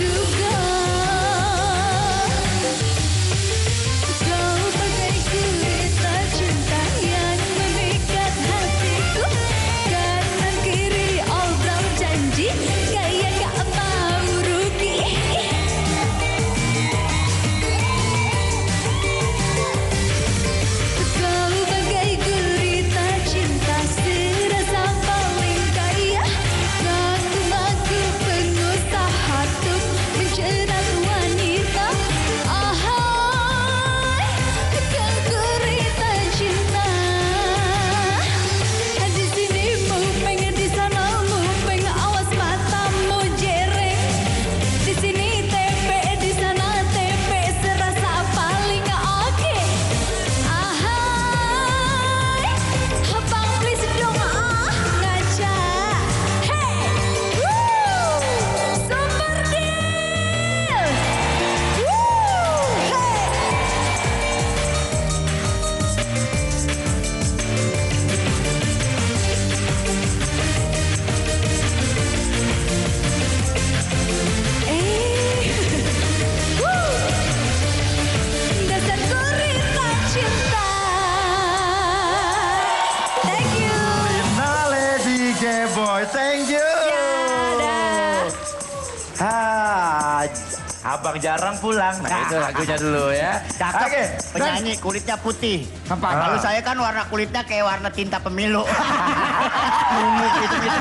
juga. Kau bagai gurita cinta yang memikat hatiku. Kanan kiri obrol janji, kayak gak mau rugi. Kau bagai gurita cinta serasa paling kaya. Ngaku-ngaku pengusaha tuh mencerat wanita. Ahai, kau gurita cinta. Di sini mupeng, di sana mupeng, awas matamu jereng. Di sini tepe, di sana tepe, serasa paling oke. Ahai, abang please dong ngaca. Hey, woo, super deal. Woo, hey. Dasar gurita cinta. Thank you. Finale DJ Boy, thank you. Abang jarang pulang. Nah, itu lagunya dulu ya. Cakep, Oke, penyanyi kulitnya putih. Apa? Kalau saya kan warna kulitnya kayak warna tinta pemilu. Ungu gitu-gitu.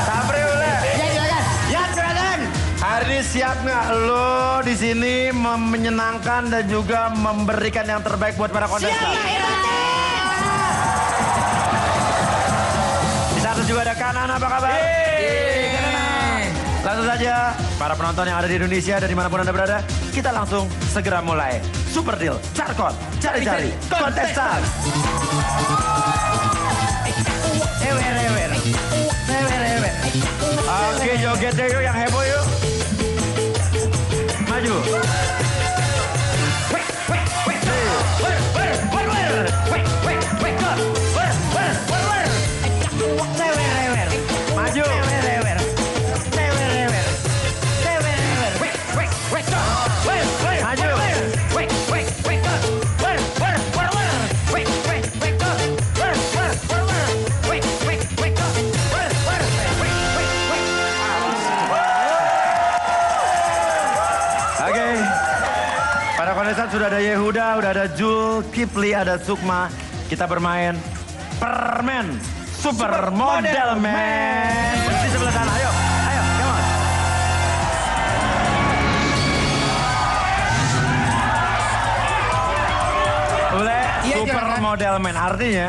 Sapri boleh. Ya, silakan. Ya, silakan. Hari ini siap nggak lo di sini menyenangkan dan juga memberikan yang terbaik buat para kontestan? Di satu juga ada Kanan, apa kabar? Langsung saja, para penonton yang ada di Indonesia dan dimanapun Anda berada, kita langsung segera mulai. Super Deal, Carkot, cari-cari kontestan. Oke, joget deh yuk yang heboh yuk. Maju. Maju. Oke, para kontestan sudah ada Yehuda, udah ada Jul, Kipli, ada Sukma. Kita bermain permen Super Model Man. Di sebelah sana, ayo, ayo, come on. Boleh, Iya, Super silakan. Model Man, artinya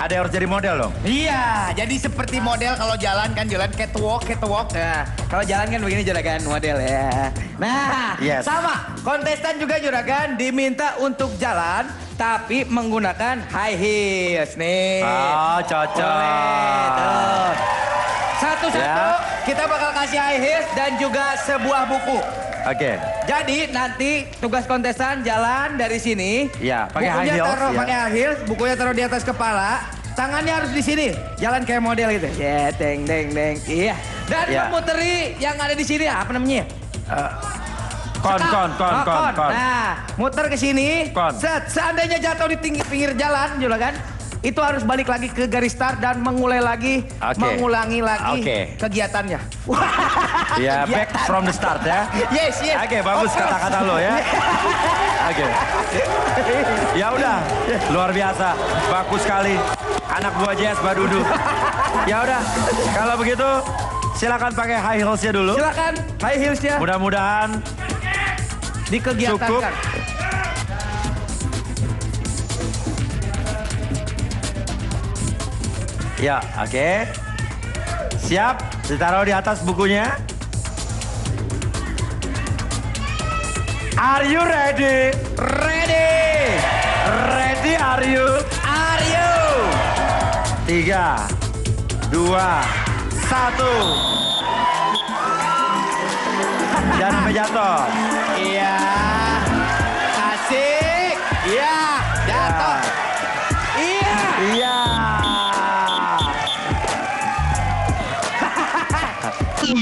ada yang harus jadi model dong. Iya, jadi seperti model kalau jalan kan jalan catwalk. Nah, kalau jalan kan begini juragan model ya. Nah, Yes. sama kontestan juga juragan diminta untuk jalan tapi menggunakan high heels nih. Oh, cocok. Boleh, tuh. Satu-satu Ya. kita bakal kasih high heels dan juga sebuah buku. Oke, Jadi nanti tugas kontestan jalan dari sini. Iya, pakai high Bukunya heels, taruh ya. pakai high heels, bukunya taruh di atas kepala. Tangannya harus di sini. Jalan kayak model gitu. Ya, deng deng deng. Iya. Dan Iya. memuteri yang ada di sini apa namanya? kon. Nah, muter ke sini. Kon. Set, seandainya jatuh di pinggir jalan, juragan, itu harus balik lagi ke garis start dan mengulangi lagi Oke. kegiatannya. Ya, back from the start ya. Yes. Oke, bagus Of course. kata-kata lo ya. Oke. Ya udah, luar biasa. Bagus sekali. Anak buah Jazz Badudu. Ya udah, kalau begitu silakan pakai high heelsnya dulu. Silakan high heelsnya Mudah-mudahan dikegiatankan. cukup. Ya, oke. Siap, ditaruh di atas bukunya. Are you ready? Ready? Ready are you? Are you? 3, 2, 1. Jangan sampai jatuh. Iya. Asik. Iya. Jatuh. Iya. Iya. Oke,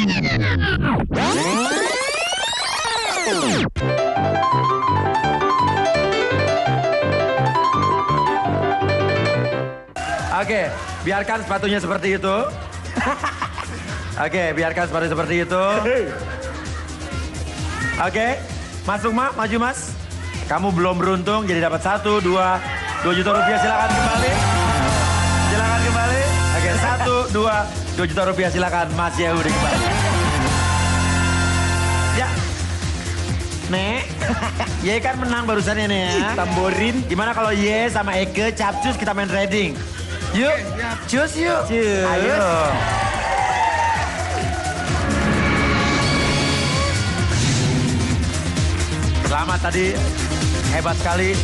biarkan sepatunya seperti itu. Oke, biarkan sepatu seperti itu. Oke, Mas Sukma, maju Mas. Kamu belum beruntung, jadi dapat 1, 2 juta rupiah. Silakan kembali. Silakan kembali. Oke, 2 juta rupiah. Silakan Mas Yehudi kembali. Ya, Nek, Ye kan menang barusan ini ya. Tamborin. Gimana kalau Ye sama Eke capcus kita main trading? Yuk, cus yuk. Cus. Ayo. Selamat tadi, hebat sekali.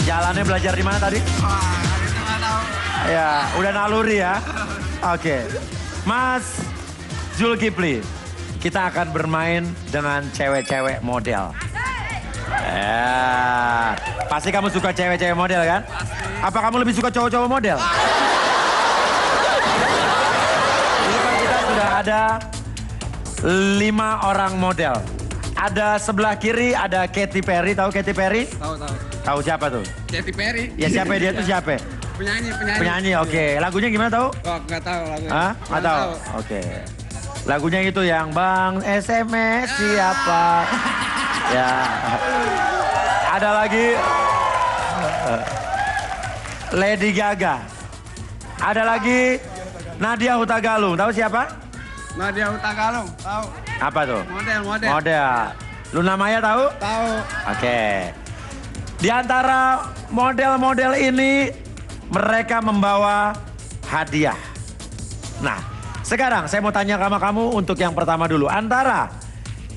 Jalannya belajar di mana tadi? Ya, udah naluri ya. Oke, Mas Zulkifli, kita akan bermain dengan cewek-cewek model. Ya, pasti kamu suka cewek-cewek model kan? Apa kamu lebih suka cowok-cowok model? Ini kan kita sudah ada 5 orang model. Ada sebelah kiri ada Katy Perry, tahu Katy Perry? Tahu. Tahu siapa tuh? Katy Perry. Ya siapa dia tuh siapa? Penyanyi, oke. Lagunya gimana tahu? Oh, nggak tahu lagunya. Hah? Nggak tahu? Oke. Lagunya itu yang Bang SMS siapa? Ya. Ada lagi Lady Gaga. Ada lagi Nadia Hutagalung. Tahu siapa? Nadia Hutagalung, tahu. Apa tuh? Model. Model. Luna Maya tahu? Tahu. Oke. Di antara model-model ini mereka membawa hadiah. Nah, sekarang saya mau tanya sama kamu untuk yang pertama dulu. Antara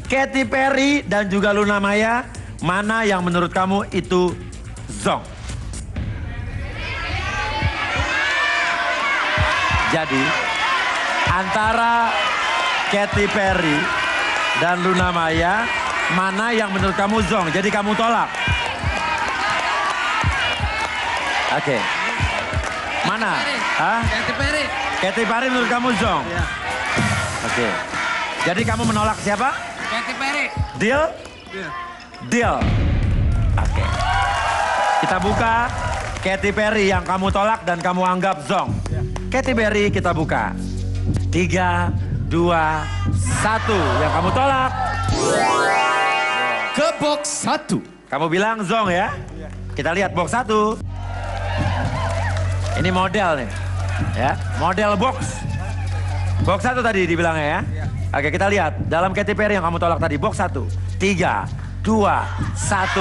Katy Perry dan juga Luna Maya, mana yang menurut kamu itu zong? Jadi, antara Katy Perry dan Luna Maya, mana yang menurut kamu zong? Jadi kamu tolak. Oke. Mana? Hah? Katy Perry. Katy Perry menurut kamu zong? Iya. Oke. Jadi kamu menolak siapa? Katy Perry. Deal? Iya. Deal. Oke. Kita buka Katy Perry yang kamu tolak dan kamu anggap zong. Katy Perry kita buka. 3, 2, 1. Yang kamu tolak. Ke box 1. Kamu bilang zong ya? Kita lihat box 1. Ini model nih. Ya, model box. Box 1 tadi dibilangnya ya? Oke, kita lihat. Dalam Katy Perry yang kamu tolak tadi, box 1. 3, 2, 1.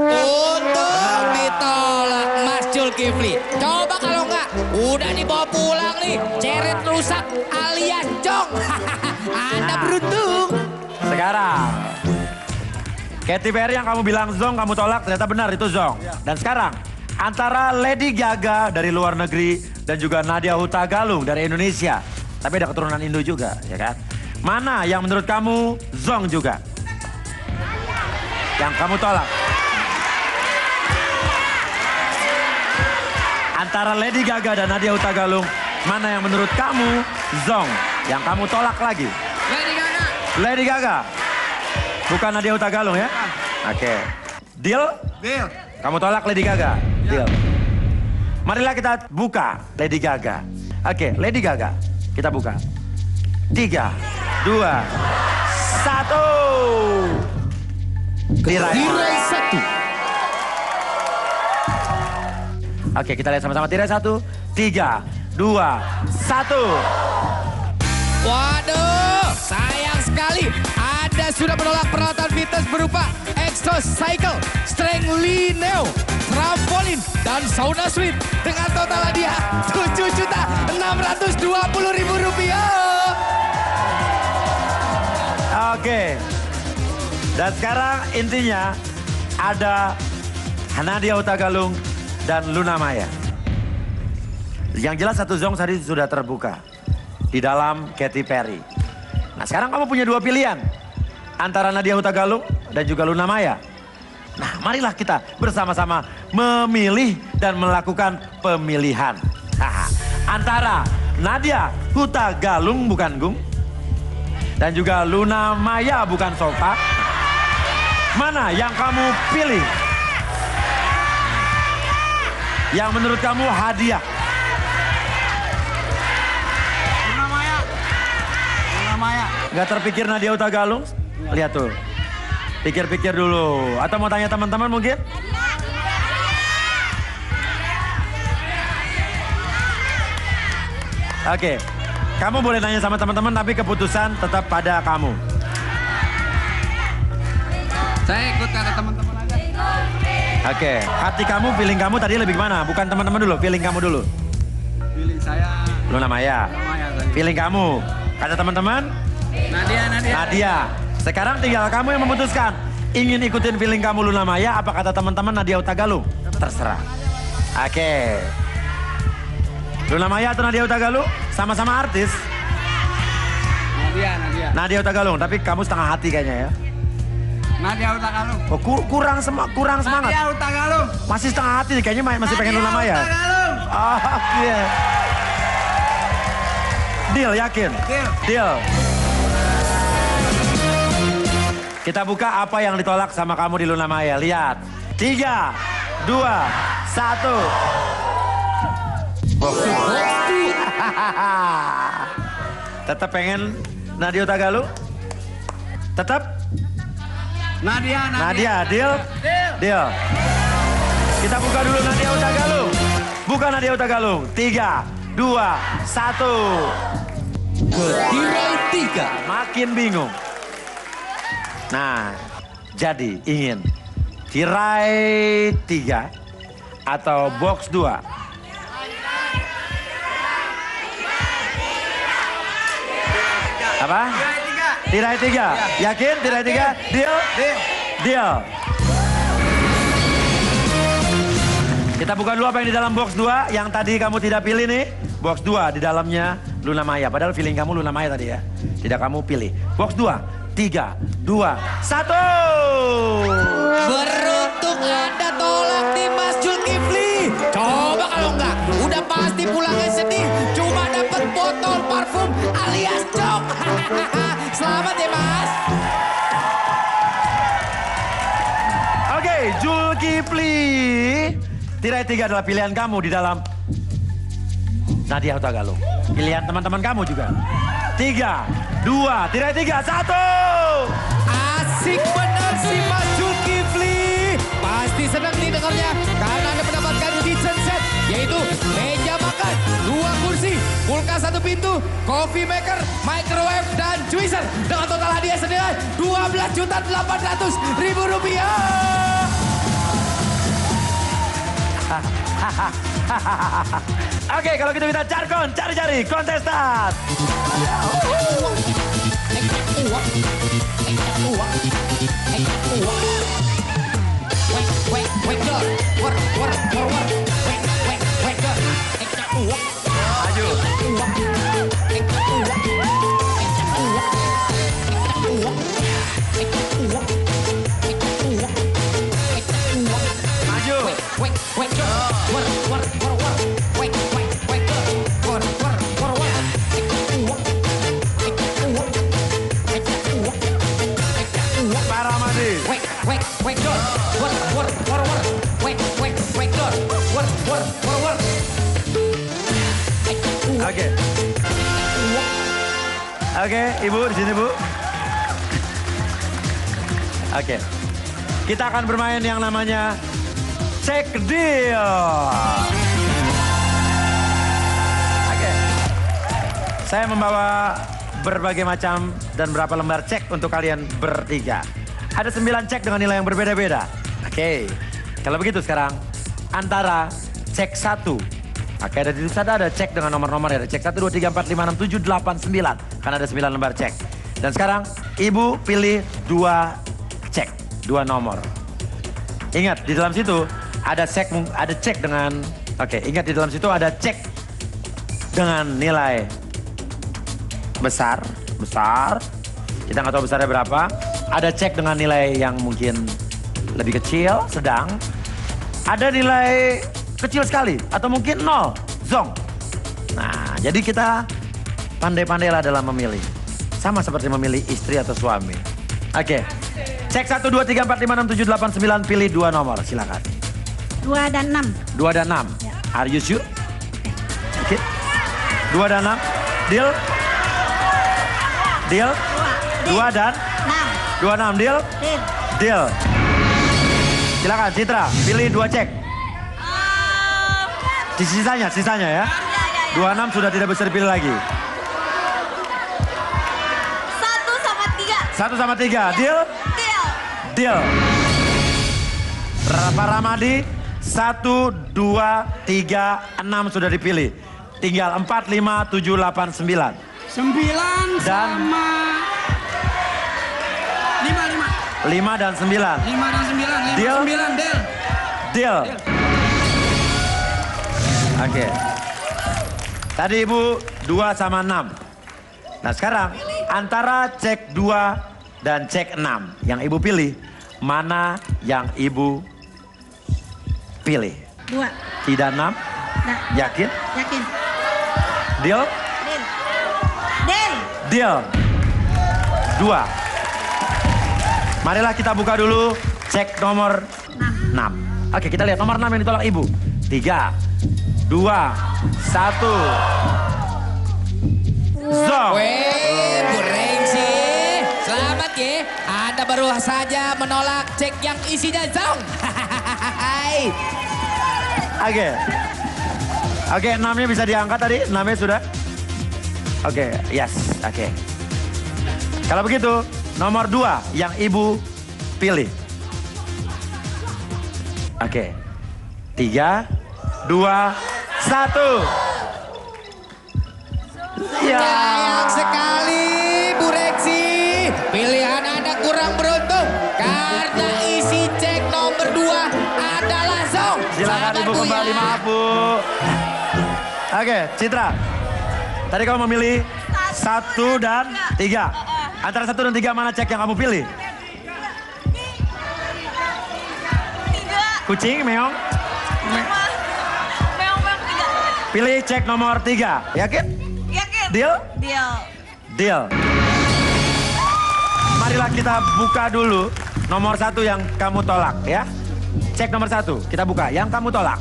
Untuk ditolak Mas Zulkifli. Coba kalau enggak, udah dibawa pulang nih. Ceret rusak alias jong. Anda beruntung. Sekarang, Katy Perry yang kamu bilang zong, kamu tolak, ternyata benar itu zong. Dan sekarang, antara Lady Gaga dari luar negeri dan juga Nadia Hutagalung dari Indonesia. Tapi ada keturunan Indo juga, ya kan? Mana yang menurut kamu zong juga? Yang kamu tolak. Antara Lady Gaga dan Nadia Hutagalung, mana yang menurut kamu zong? Yang kamu tolak lagi. Lady Gaga. Lady Gaga. Bukan Nadia Hutagalung ya? Oke. Deal? Deal. Kamu tolak Lady Gaga? Deal. Marilah kita buka Lady Gaga. Oke, Lady Gaga. Kita buka. 3, 2, 1. Tirai 1. Oke, kita lihat sama-sama tirai 1, 3, 2, 1. Waduh, sayang sekali. Anda sudah menolak peralatan fitness berupa Exocycle, Strength Lineo, trampolin, dan sauna suite dengan total hadiah Rp7.620.000. Oke. Dan sekarang intinya ada Nadia Hutagalung dan Luna Maya. Yang jelas satu zong tadi sudah terbuka di dalam Katy Perry. Nah sekarang kamu punya 2 pilihan. Antara Nadia Hutagalung dan juga Luna Maya. Nah marilah kita bersama-sama memilih dan melakukan pemilihan. Antara Nadia Hutagalung bukan Gung. dan juga Luna Maya bukan Sofa. Mana yang kamu pilih? Yang menurut kamu hadiah? Luna Maya. Luna Maya. Gak terpikir Nadia Hutagalung? Lihat tuh. Pikir-pikir dulu. Atau mau tanya teman-teman mungkin? Oke. Kamu boleh tanya sama teman-teman tapi keputusan tetap pada kamu. Saya ikut kata teman-teman aja. Oke. Hati kamu, feeling kamu tadi lebih kemana? Bukan teman-teman dulu, feeling kamu dulu. Pilih saya. Luna Maya. Luna Maya tadi. Feeling kamu. Kata teman-teman? Nadia. Nadia. Sekarang tinggal kamu yang memutuskan. Ingin ikutin feeling kamu Luna Maya, apa kata teman-teman Nadia Hutagalung? Terserah. Oke. Luna Maya atau Nadia Hutagalung? Sama-sama artis. Nadia. Nadia Hutagalung, tapi kamu setengah hati kayaknya ya. Nadia Hutagalung. Oh, kurang semangat. Nadia Hutagalung. Masih setengah hati kayaknya masih pengen Luna Maya. Hutagalung. Oke. Deal, yakin? Deal. Kita buka apa yang ditolak sama kamu di Luna Maya. Lihat. 3, 2, 1. Box. Tetap pengen Nadia Hutagalung? Tetap? Nadia, deal? Deal. Kita buka dulu Nadia Hutagalung. Buka Nadia Hutagalung. 3, 2, 1. Ke tirai 3. Makin bingung. Nah, jadi ingin tirai 3 atau box 2? Apa? Tirai 3. Yakin tirai 3? Deal? Deal. Kita buka dulu apa yang di dalam box 2 yang tadi kamu tidak pilih nih. Box 2 di dalamnya Luna Maya. Padahal feeling kamu Luna Maya tadi ya. Tidak kamu pilih. Box 2. 3, 2, 1. Beruntung Anda tolak Dimas Zulkifli. Coba kalau enggak, udah pasti pulangnya sedih. Cuma dapat botol parfum alias jok. Selamat ya Mas. Oke, Zulkifli. Tirai 3 adalah pilihan kamu di dalam Nadia Hutagalung. Pilihan teman-teman kamu juga. 3, 2, tirai 3, 1. Asik benar si Mas Zulkifli. Pasti senang didengarnya karena Anda mendapatkan kitchen set. Yaitu meja makan, 2 kursi, kulkas 1 pintu, coffee maker, microwave, dan juicer. Dengan total hadiah senilai Rp12.800.000. Oke, kalau gitu kita cari kontestan. Maju. Oke, Ibu di sini Bu. Oke. Kita akan bermain yang namanya Check Deal. Oke. Saya membawa berbagai macam dan berapa lembar cek untuk kalian bertiga. Ada 9 cek dengan nilai yang berbeda-beda. Oke. Kalau begitu sekarang antara cek 1. Oke, ada di sana ada cek dengan nomor-nomor ya. Ada cek 1, 2, 3, 4, 5, 6, 7, 8, 9. Karena ada 9 lembar cek. Dan sekarang Ibu pilih 2 cek, 2 nomor. Ingat di dalam situ ada cek dengan, ingat di dalam situ ada cek dengan nilai besar. Kita nggak tahu besarnya berapa. Ada cek dengan nilai yang mungkin lebih kecil, sedang. Ada nilai kecil sekali atau mungkin 0, zong. Nah, jadi kita pandai-pandailah dalam memilih. Sama seperti memilih istri atau suami. Oke. Cek 1, 2, 3, 4, 5, 6, 7, 8, 9. Pilih 2 nomor, silakan. 2 dan 6. 2 dan 6. Ya. Are you sure? Oke. 2 dan 6. Deal? Deal? 2 dan 6. 2, 6. Deal? Deal. Deal. Silakan Citra, pilih 2 cek. Di sisanya ya. 26 sudah tidak bisa dipilih lagi. 1 sama 3. 1 sama 3. Deal? Deal. Deal. Pak Ramadi, 1, 2, 3, 6 sudah dipilih. Tinggal 4, 5, 7, 8, 9. 9 Dan- sama 5. 5 dan 9. 5 dan 9. 5 Deal? 9 deal. Deal. Oke. Tadi Ibu 2 sama 6. Nah sekarang antara cek 2 dan cek 6 yang Ibu pilih, mana yang Ibu pilih? 2. Tidak 6? Nah, Yakin? yakin. Deal? Deal. Deal. Deal. 2. Marilah kita buka dulu cek nomor 6. Oke, kita lihat nomor 6 yang ditolak Ibu. 3, 2, 1. Zong. Weh, Bu Rengsi. Selamat ya. Anda baru saja menolak cek yang isinya zong. Oke. Oke, 6-nya bisa diangkat tadi? 6-nya sudah? Oke, yes. Oke. Kalau begitu, nomor 2 yang Ibu pilih. Oke. 3, 2, 1. Ya. Sayang sekali Bu Rengsi. Pilihan Anda kurang beruntung. Karena isi cek nomor 2 adalah zong. Silakan Sahabat Ibu Bu kembali, ya. maaf Bu. Oke, Citra. Tadi kamu memilih 1 dan 3. Antara 1 dan 3 mana cek yang kamu pilih? 3. Kucing, meong? Meong 3. Pilih cek nomor 3. Yakin? Yakin. Deal? Deal. Deal. Marilah kita buka dulu nomor 1 yang kamu tolak ya. Cek nomor 1, kita buka yang kamu tolak.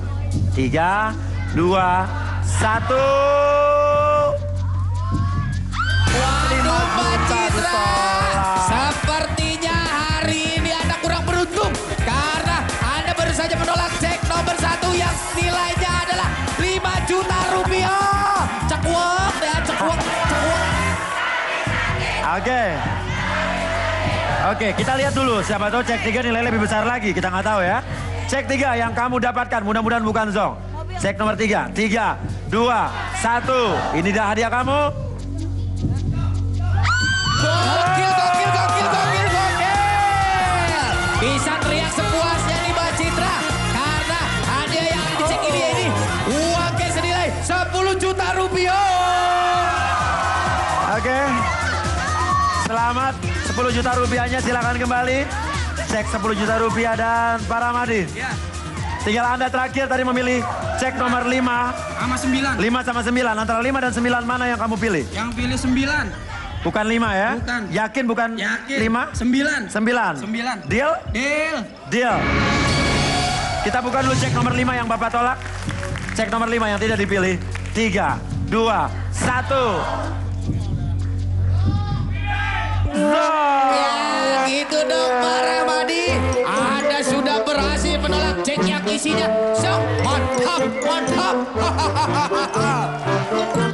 3, 2, 1. Waduh Pak Citra. ditolak. Sepertinya hari ini Anda kurang beruntung. Karena Anda baru saja menolak cek nomor 1 yang nilainya adalah 5 juta rupiah. Cekuak ya, cekuak. Oke, kita lihat dulu. Siapa tahu cek 3 nilai lebih besar lagi. Kita nggak tahu ya. Cek 3 yang kamu dapatkan. Mudah-mudahan bukan zong. Cek nomor 3. 3, 2, 1. Ini dah hadiah kamu. Gokil. Bisa teriak sepuasnya nih Mbak Citra. Karena hadiah yang di cek ini uang cash senilai 10 juta rupiah. Oke. Selamat 10 juta rupiahnya, silakan kembali. Cek 10 juta rupiah dan Pak Ramadi. Ya. Tinggal Anda terakhir tadi memilih cek nomor 5. Sama 9. 5 sama 9. Antara 5 dan 9 mana yang kamu pilih? Yang pilih 9. Bukan 5 ya? Bukan. Yakin bukan Yakin. 5? 9. 9. 9. Deal? Deal. Deal. Kita buka dulu cek nomor 5 yang Bapak tolak. Cek nomor 5 yang tidak dipilih. 3, 2, 1. Ya gitu dong Pak Ramadi. Anda sudah berhasil menolak cek yang isinya zong. Mantap.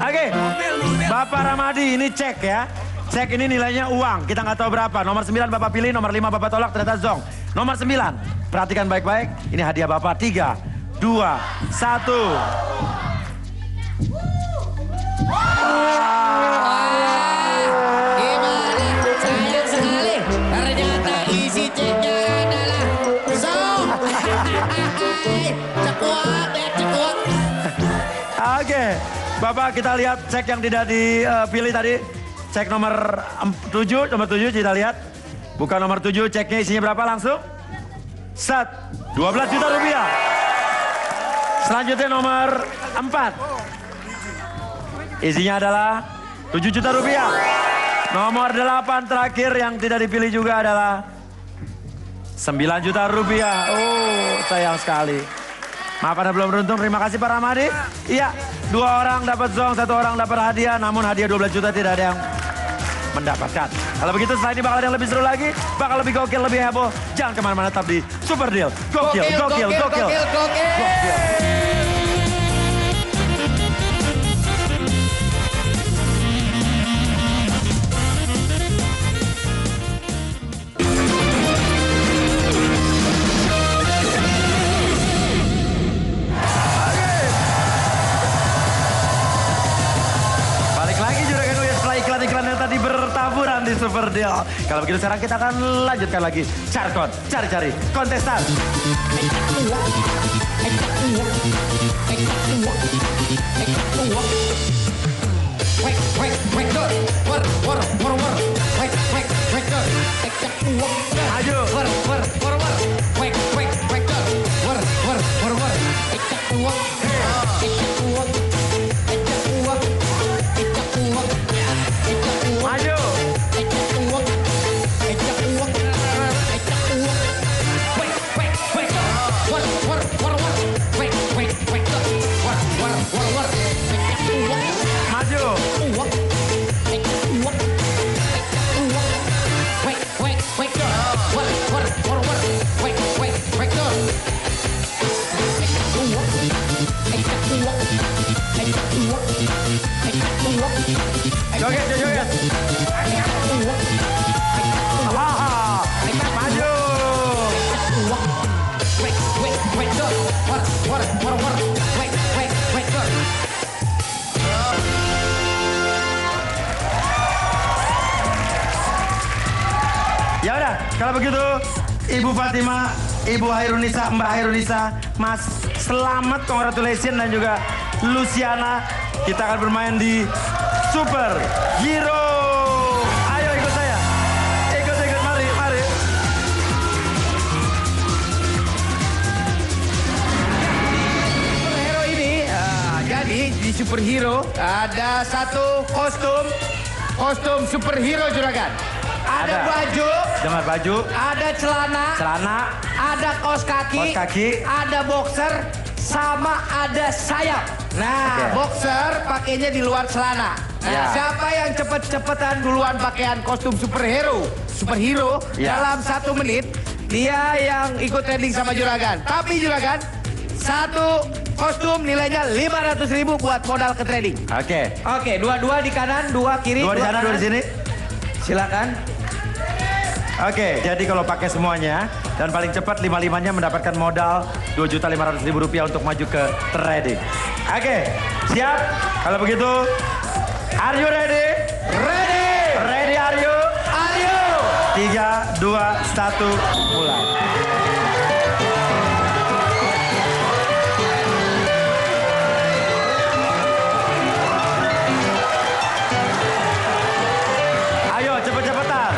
Oke, Bapak Ramadi ini cek ya. Cek ini nilainya uang, kita nggak tahu berapa. Nomor 9 Bapak pilih, nomor 5 Bapak tolak, ternyata zong. Nomor 9, perhatikan baik-baik. Ini hadiah Bapak. 3, 2, 1. Gimana? Sayang sekali. Ternyata isi ceknya adalah zong. Cekuak ya cekuak. Oke, Bapak kita lihat cek yang tidak dipilih tadi. Cek nomor 7, kita lihat. Bukan nomor 7, ceknya isinya berapa langsung? Set, 12 juta rupiah. Selanjutnya nomor 4. Isinya adalah 7 juta rupiah. Nomor 8 terakhir yang tidak dipilih juga adalah 9 juta rupiah. Oh, sayang sekali. Maaf Anda belum beruntung, terima kasih Pak Ramadi. Iya, 2 orang dapat zong, 1 orang dapat hadiah. Namun hadiah 12 juta tidak ada yang mendapatkan. Kalau begitu setelah ini bakal ada yang lebih seru lagi. Bakal lebih gokil, lebih heboh. Jangan kemana-mana, tetap di Super Deal. Gokil, gokil, gokil. Iklan yang tadi bertaburan di Super Deal. Kalau begitu sekarang kita akan lanjutkan lagi. Carkon, cari-cari kontestan. Joget, joget. Maju. Ya udah, kalau begitu Ibu Fatima, Ibu Hairunisa, Mbak Hairunisa, Mas selamat, congratulations, dan juga Luciana. Kita akan bermain di Super Hero. Ayo ikut saya. Ikut, mari, mari. Superhero ini, jadi di Superhero ada satu kostum superhero juragan. Ada baju. Dengan baju. Ada celana. Ada kaos kaki. Ada boxer. Sama ada sayap. Nah, boxer pakainya di luar celana. Nah, siapa yang cepet-cepetan duluan pakaian kostum superhero dalam 1 menit, dia yang ikut trending sama juragan. Tapi juragan, satu kostum nilainya 500.000 buat modal ke trading. Oke, dua di kanan, 2 kiri. 2 di sana, 2 di sini. Silakan. Oke, jadi kalau pakai semuanya dan paling cepat 5-5-nya mendapatkan modal 2.500.000 rupiah untuk maju ke trading. Oke, siap? Kalau begitu, are you ready? Ready! Ready are you? Are you? 3, 2, 1, mulai. Ayo, cepet-cepetan.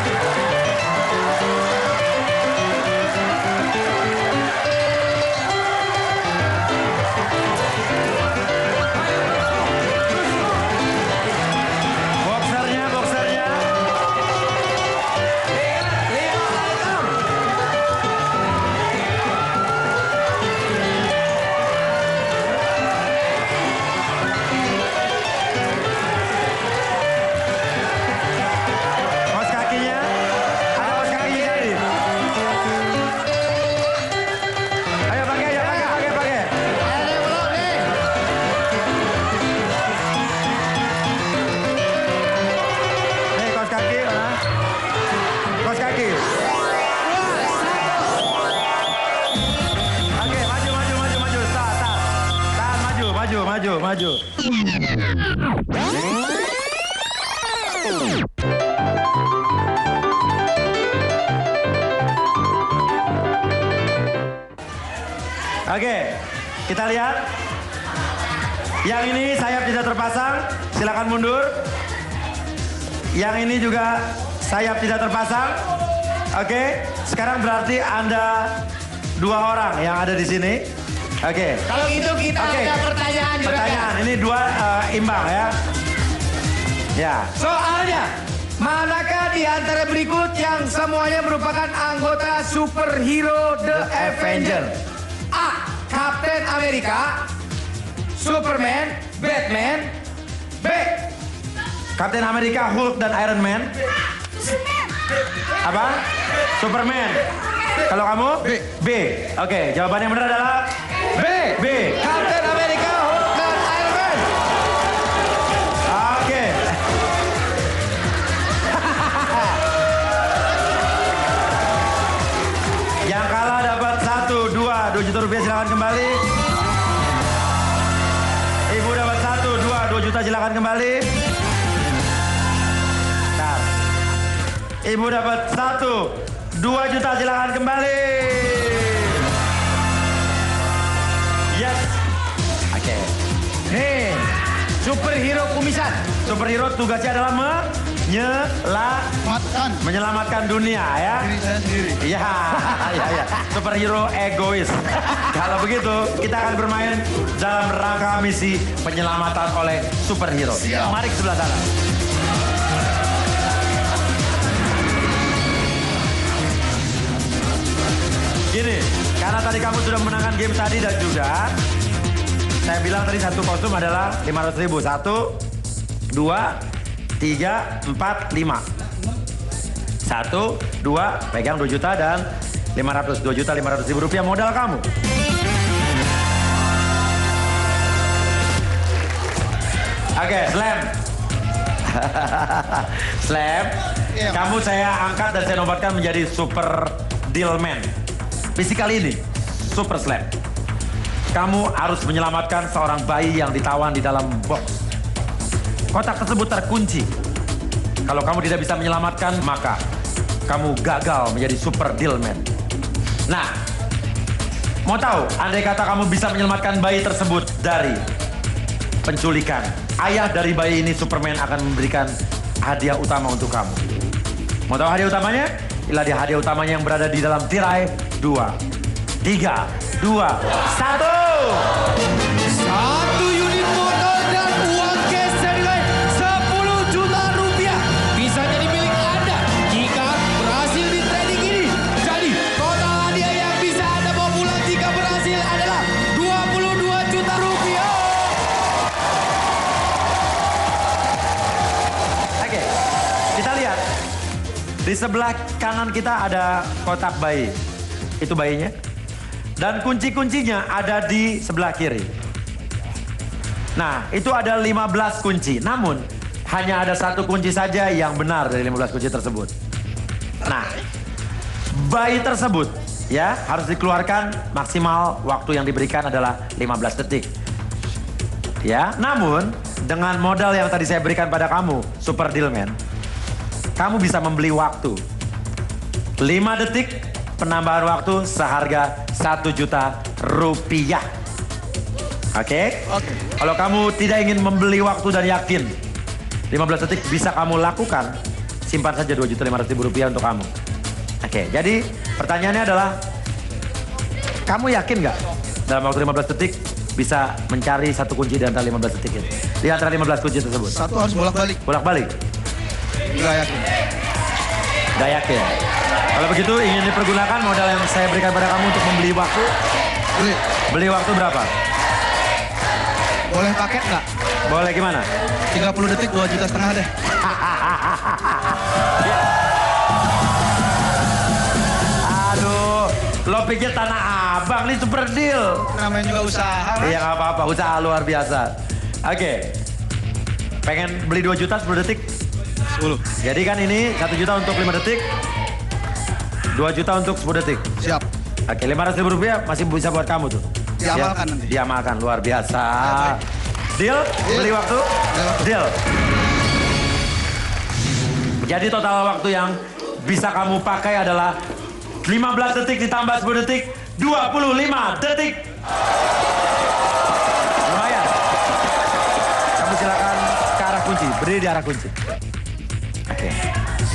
Maju. Oke, kita lihat. Yang ini sayap tidak terpasang, silakan mundur. Yang ini juga sayap tidak terpasang. Oke, sekarang berarti Anda 2 orang yang ada di sini. Oke. Kalau gitu kita ada pertanyaan juga. Pertanyaan, ini 2 imbang ya. Ya. Soalnya, mana di antara berikut yang semuanya merupakan anggota superhero The Avenger? A. Captain America, Superman, Batman. B. Captain America, Hulk, dan Iron Man. Apa? Superman. Kalau kamu? B. B. Oke, jawaban yang benar adalah B. B. Captain America, Hulk, dan Iron Man. Oke. Yang kalah dapat 2 juta rupiah, silakan kembali. Ibu dapat 2 juta, silakan kembali. Bentar. Ibu dapat 2 juta, silakan kembali. Yes. Oke. Nih, superhero kumisan. Superhero tugasnya adalah menyelamatkan dunia ya. Diri saya sendiri. Iya, iya. Superhero egois. Kalau begitu, kita akan bermain dalam rangka misi penyelamatan oleh superhero. Mari ke sebelah sana. Gini, karena tadi kamu sudah memenangkan game tadi dan juga saya bilang tadi satu kostum adalah 500.000. 1, 2, 3, 4, 5. 1, 2, pegang 2 juta dan 500. 2 juta 500.000 rupiah modal kamu. Oke, Slam. Slam, kamu saya angkat dan saya nobatkan menjadi Super Dealman. Misi kali ini, Super Slam. Kamu harus menyelamatkan seorang bayi yang ditawan di dalam box. Kotak tersebut terkunci. Kalau kamu tidak bisa menyelamatkan, maka kamu gagal menjadi Super Dealman. Nah, mau tahu, andai kata kamu bisa menyelamatkan bayi tersebut dari penculikan, ayah dari bayi ini, Superman, akan memberikan hadiah utama untuk kamu. Mau tahu hadiah utamanya? Inilah dia hadiah utamanya yang berada di dalam tirai. 2, 3, 2, 1. 1 unit motor dan uang cash senilai 10 juta rupiah bisa jadi milik Anda jika berhasil di trading ini. Jadi total hadiah yang bisa Anda bawa pulang jika berhasil adalah 22 juta rupiah. Oke, kita lihat. Di sebelah kanan kita ada kotak bayi. Itu bayinya. Dan kunci-kuncinya ada di sebelah kiri. Nah, itu ada 15 kunci. Namun, hanya ada 1 kunci saja yang benar dari 15 kunci tersebut. Nah, bayi tersebut ya harus dikeluarkan maksimal waktu yang diberikan adalah 15 detik. Ya, namun dengan modal yang tadi saya berikan pada kamu, Super Dealman, kamu bisa membeli waktu. 5 detik penambahan waktu seharga 1 juta rupiah. Oke? Oke. Kalau kamu tidak ingin membeli waktu dan yakin 15 detik bisa kamu lakukan, simpan saja 2.500.000 rupiah untuk kamu. Oke, jadi pertanyaannya adalah, kamu yakin nggak dalam waktu 15 detik bisa mencari 1 kunci di antara 15 detik itu? Di antara 15 kunci tersebut. 1 harus bolak-balik. Bolak-balik? Nggak yakin. Nggak yakin. Kalau begitu ingin dipergunakan modal yang saya berikan pada kamu untuk membeli waktu. Beli. Beli waktu berapa? Boleh paket nggak? Boleh gimana? 30 detik 2,5 juta deh. Aduh, lo pikir Tanah Abang nih super deal. Namanya juga usaha. Iya nggak apa-apa, usaha luar biasa. Oke, pengen beli 2 juta 10 detik? 10. Jadi kan ini 1 juta untuk 5 detik, 2 juta untuk 10 detik. Siap. Oke, 500.000 rupiah masih bisa buat kamu tuh. Diamalkan Ya, nanti. Diamalkan, luar biasa. baik. Deal? Beli waktu? Deal. Deal. Jadi total waktu yang bisa kamu pakai adalah 15 detik ditambah 10 detik, 25 detik. Lumayan. Kamu silakan ke arah kunci, berdiri di arah kunci. Oke.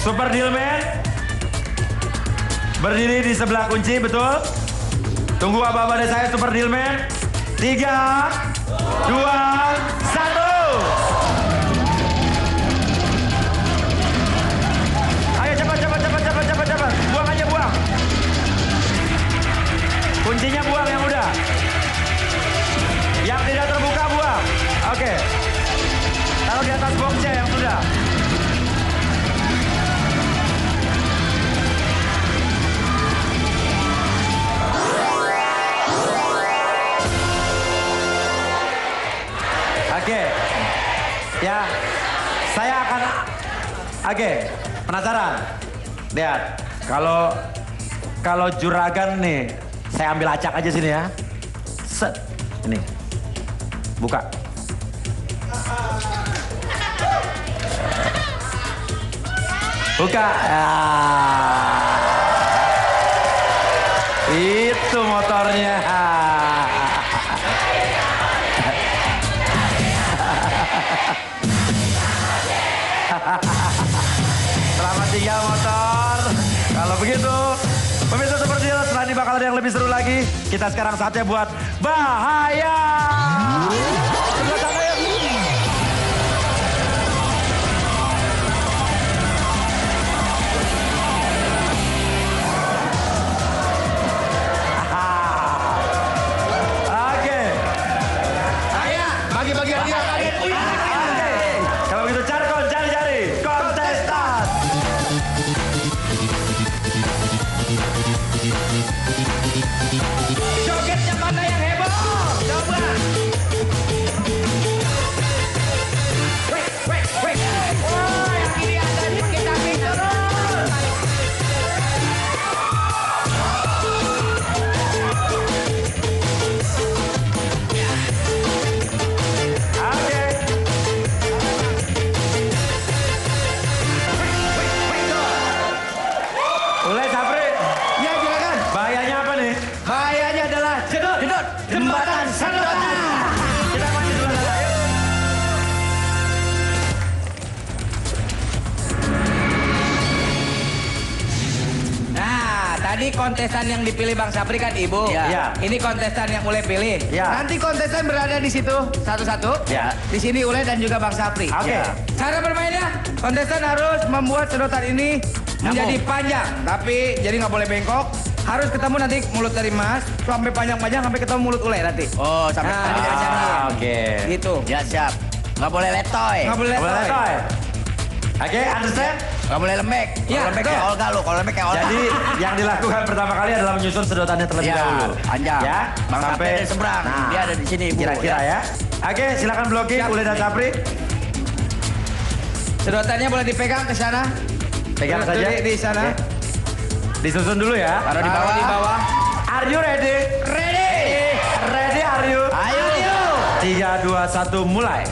Super Dealman. Berdiri di sebelah kunci, betul? Tunggu apa-apa dari saya, Super Dealman. 3, 2, 1. Oke, penasaran? Lihat, kalau juragan nih, saya ambil acak aja sini ya. Set, ini, buka. Buka. Itu motornya. Selamat tinggal motor. Kalau begitu, pemirsa seperti itu, setelah ini bakal ada yang lebih seru lagi. Kita sekarang saatnya buat bahaya. Sebelah sana yuk. Oke. Bagi-bagi hadiah. Kalau begitu cari kontestan. Jogetnya mana yang heboh? Coba. Wait. Oh, yang ini ada sedikit kambing turun. Oke. Mulai Sapri. Ya, silakan. Bahayanya apa nih? Bahayanya adalah jedot jembatan sedotan. Kita maju dulu ayo. Nah, tadi kontestan yang dipilih Bang Sapri kan Ibu. Iya. Ini kontestan yang Ule pilih. Iya. Nanti kontestan berada di situ satu-satu. Iya. Di sini Ule dan juga Bang Sapri. Oke. Ya. Cara bermainnya, kontestan harus membuat sedotan ini menjadi panjang, tapi jadi nggak boleh bengkok. Harus ketemu nanti mulut dari Mas, sampai panjang-panjang sampai ketemu mulut Ule nanti. Oh, sampai Nah, tadi diajarin. Oke. Gitu. Ya, siap. Nggak boleh letoy. Nggak boleh Boleh letoy. letoy? Oke, understand? Nggak boleh lembek. Iya, Kalau lembek betul. kayak Olga lu. Kalau lembek kayak Olga. Jadi yang dilakukan pertama kali adalah menyusun sedotannya terlebih Ya, dahulu. panjang. Ya, Bang Sapri ada di seberang. Dia ada di sini, Bu. Kira-kira ya. Oke, silakan blocking Siap. Ule dan Sapri. Sedotannya boleh dipegang ke sana. Pegang saja. Di sana. Oke. Disusun dulu ya. Taruh di bawah. Di bawah. Are you ready? Ready. Ready are you? Ayo. 3, 2, 1, mulai.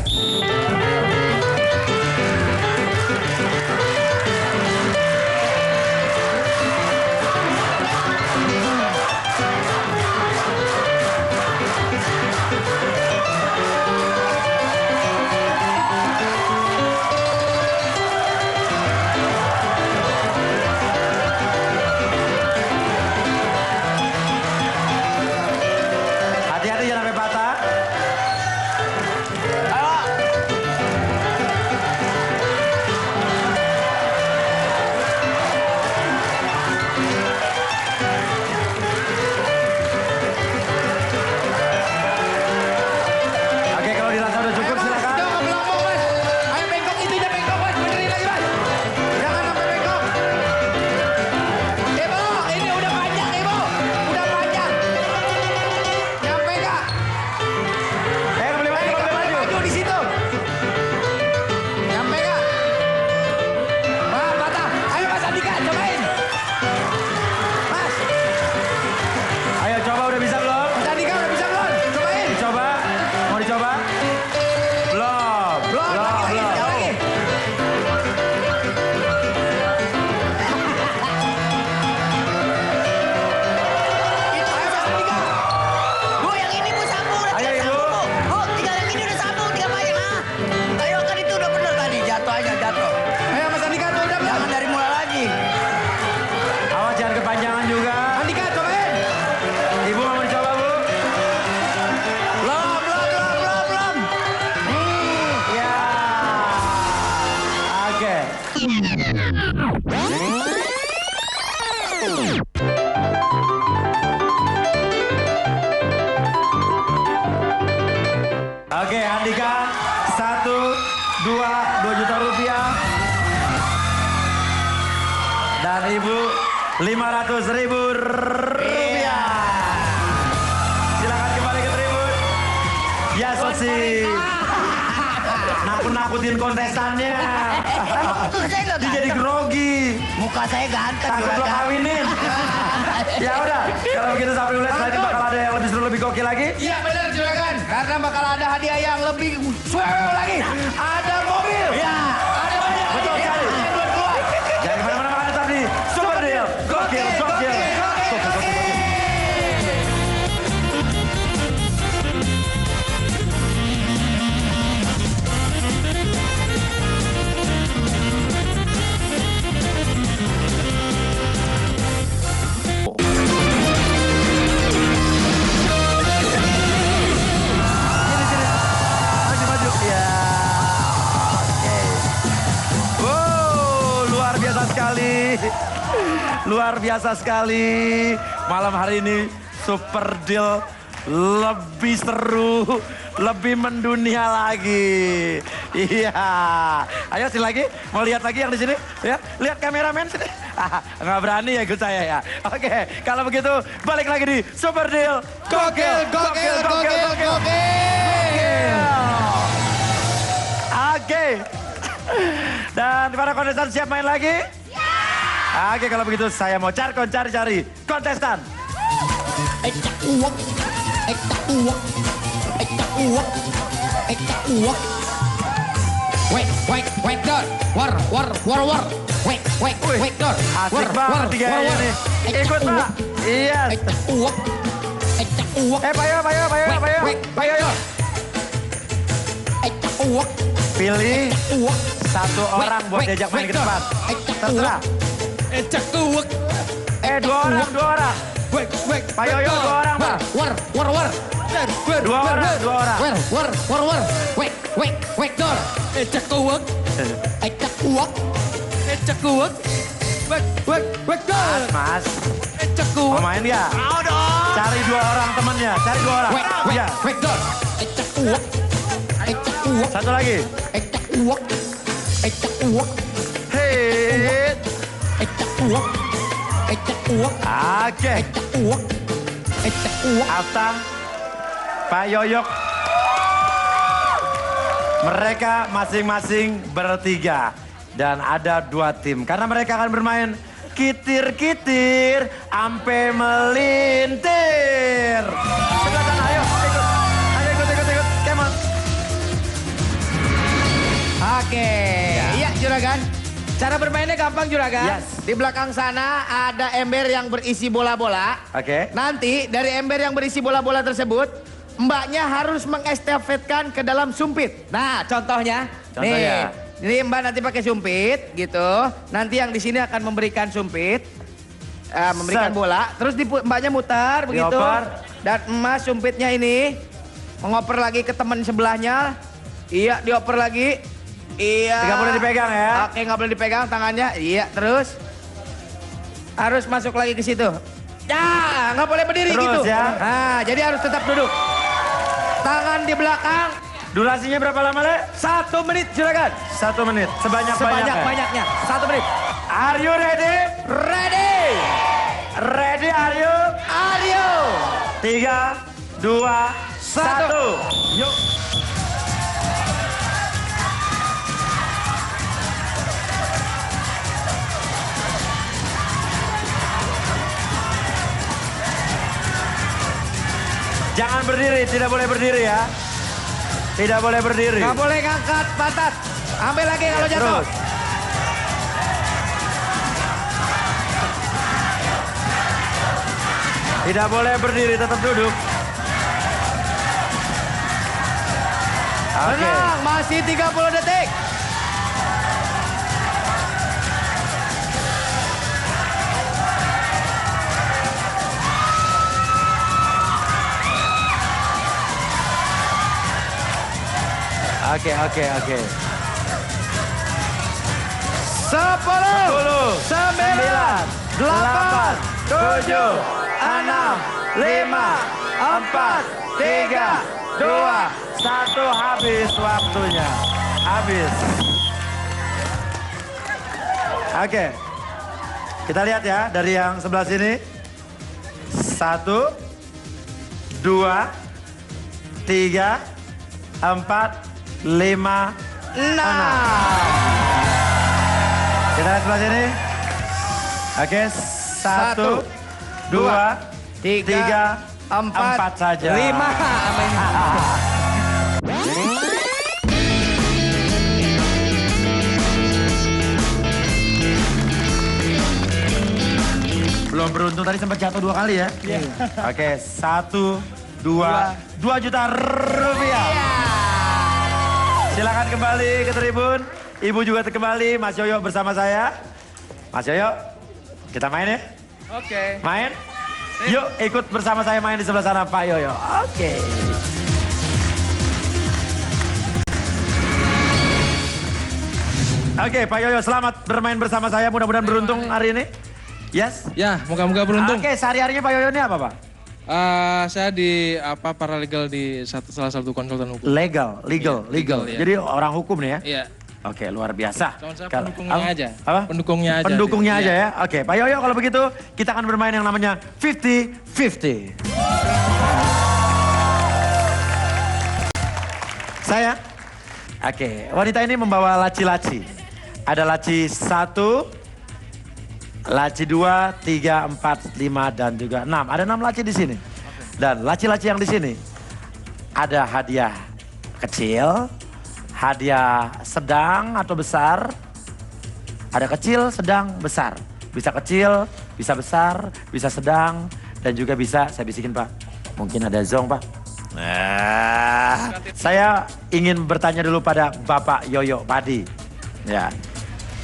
Hati-hati jangan sampai patah. Oke, kalau dirasa udah cukup silakan. Jangan kebelombong, Mas. Ayo bengkok, itunya bengkok, Mas. Benerin lagi, Mas. Jangan sampai bengkok. Ibu, ini udah panjang, Ibu. Udah panjang. Nyampe nggak? Boleh maju, boleh maju. Maju di situ. Nyampe nggak? Wah, patah. Ayo, Mas Andika, cobain. Mas, Ayo coba udah bisa belum? Mas Andika udah bisa belum? Cobain. Dicoba? Mau dicoba? Belum. Belum, lagi, jauh lagi. Itu Ayo, Mas Andika. Bu, yang ini Bu sambung. Udah Ayo, tinggal Ibu. sambung, Bu. Bu, tinggal yang ini udah sambung. Tinggal banyak. Ayo, kan itu udah bener tadi. Jatuh aja, jatuh. Ayo, Mas Andika, tuh udah belum? Jangan dari mulai lagi. Awas jangan kepanjangan juga. Andika, cobain. Ibu mau dicoba, Bu? Belum. Ya. Oke. Oke, Andika. 2 juta rupiah. Dan Ibu 500.000 rupiah. Silakan kembali ke tribun. Ya, Sosi. Nakut-nakutin kontestannya. Saya nggak Dia jadi ganteng. grogi. Muka saya ganteng. Takut lo juragan. kawinin. Ya udah, kalau begitu Sapri Ules nanti bakal ada yang lebih seru, lebih gokil lagi. Iya benar juragan. Karena bakal ada hadiah yang lebih swell lagi. Ada mobil. Ya. Ada banyak. Betul hadiah sekali. yang belum keluar. Jangan kemana-mana, makan tetap di Super Deal. Gokil, gokil. Maju, maju. Ya. Oke. Wow, luar biasa sekali. Luar biasa sekali. Malam hari ini Super Deal lebih seru, lebih mendunia lagi. Iya. Ayo sini lagi, mau lihat lagi yang di sini? Ya, lihat kameramen sini. Nggak berani ya ikut saya ya. Oke, kalau begitu balik lagi di Super Deal. Gokil, gokil, gokil, gokil. Oke. Dan para kontestan siap main lagi? Oke, kalau begitu saya mau cari kontestan. Ecak uwak, ecak uwak, ecak uwak, ecak uwak. Wek dor, war. Wek dor, Asik banget tiga nih. Ikut Pak. Iya. Ecak uwak, ecak uwak, Payo. dor. Ecak uwak, Pilih uwak, satu orang buat diajak main ke depan. Terserah. Ecak tuwek. Dua orang. Pak Yoyo 2 orang, Pak. war. Dua orang. War. Wek dor. Ecak tuwek. Ecak uwak, Ecak tuwek. Wek dor. Mas, Ecak mau tuwek. main nggak? Mau dong. Cari 2 orang temennya, cari 2 orang. Iya. wek dor. Ecak uwak, ecak uwak. Satu lagi. Ecak uwak, ecak uwak, Hei. ecak uwak, ecak uwak, Oke. ecak uwak, ecak uwak. Aftam, Pak Yoyok. Mereka masing-masing bertiga. Dan ada 2 tim. Karena mereka akan bermain kitir-kitir ampe melintir. Sebelah sana, ayo ikut. Ayo ikut. Come on. Oke, iya juragan. Cara bermainnya gampang juragan. Yes. Di belakang sana ada ember yang berisi bola-bola. Oke. Nanti dari ember yang berisi bola-bola tersebut, mbaknya harus mengestafetkan ke dalam sumpit. Nah, contohnya. Contohnya. Nih, ini mbak nanti pakai sumpit gitu. Nanti yang di sini akan memberikan sumpit. Memberikan Set. bola. Terus mbaknya mutar begitu. Dioper. Dan emas sumpitnya ini mengoper lagi ke teman sebelahnya. Iya, dioper lagi. Iya. Nggak boleh dipegang ya. Oke, nggak boleh dipegang tangannya. Iya, terus harus masuk lagi ke situ. Ya, nggak boleh berdiri Terus gitu. ya. Nah, jadi harus tetap duduk. Tangan di belakang. Durasinya berapa lama, Le? 1 menit, juragan. 1 menit. Sebanyak-banyaknya. Sebanyak-banyaknya. 1 menit. Are you ready? Ready. Ready, are you? Are you? 3, 2, 1. Yuk. Jangan berdiri, tidak boleh berdiri ya. Tidak boleh berdiri. Nggak boleh ngangkat pantat. Ambil lagi kalau jatuh. Terus. Tidak boleh berdiri, tetap duduk. Oke. Tenang, masih 30 detik. Oke. 10, 9, 8, 7, 6, 5, 4, 3, 2, 1. Habis waktunya. Habis. Oke. Kita lihat ya dari yang sebelah sini. 1, 2, 3, 4, 5, 6. Kita lihat sebelah sini. Oke, 1, 2, 3, 4 saja. 5. Belum beruntung tadi sempat jatuh 2 kali ya. Oke, 1, 2 juta rupiah. Silakan kembali ke tribun. Ibu juga kembali, Mas Yoyo bersama saya. Mas Yoyo, kita main ya? Oke. Main? Yuk ikut bersama saya main di sebelah sana Pak Yoyo. Oke. Oke Pak Yoyo, selamat bermain bersama saya. Mudah-mudahan beruntung hari ini. Yes? Ya, moga-moga beruntung. Oke, sehari-harinya Pak Yoyo ini apa Pak? Saya di paralegal di salah satu konsultan hukum. Legal. Ya. Jadi orang hukum nih ya? Iya. Oke, luar biasa. Cuman saya pendukungnya aja. Apa? Pendukungnya aja. Pendukungnya sih. aja Iya. ya? Oke, Pak Yoyo kalau begitu kita akan bermain yang namanya 50-50. Saya? Oke, wanita ini membawa laci-laci. Ada laci 1, laci 2, 3, 4, 5, dan juga 6. Ada 6 laci di sini. Dan laci-laci yang di sini ada hadiah kecil, hadiah sedang atau besar, ada kecil, sedang, besar. Bisa kecil, bisa besar, bisa sedang, dan juga bisa, saya bisikin Pak, mungkin ada zong Pak. Saya ingin bertanya dulu pada Bapak Yoyo Padi. Ya.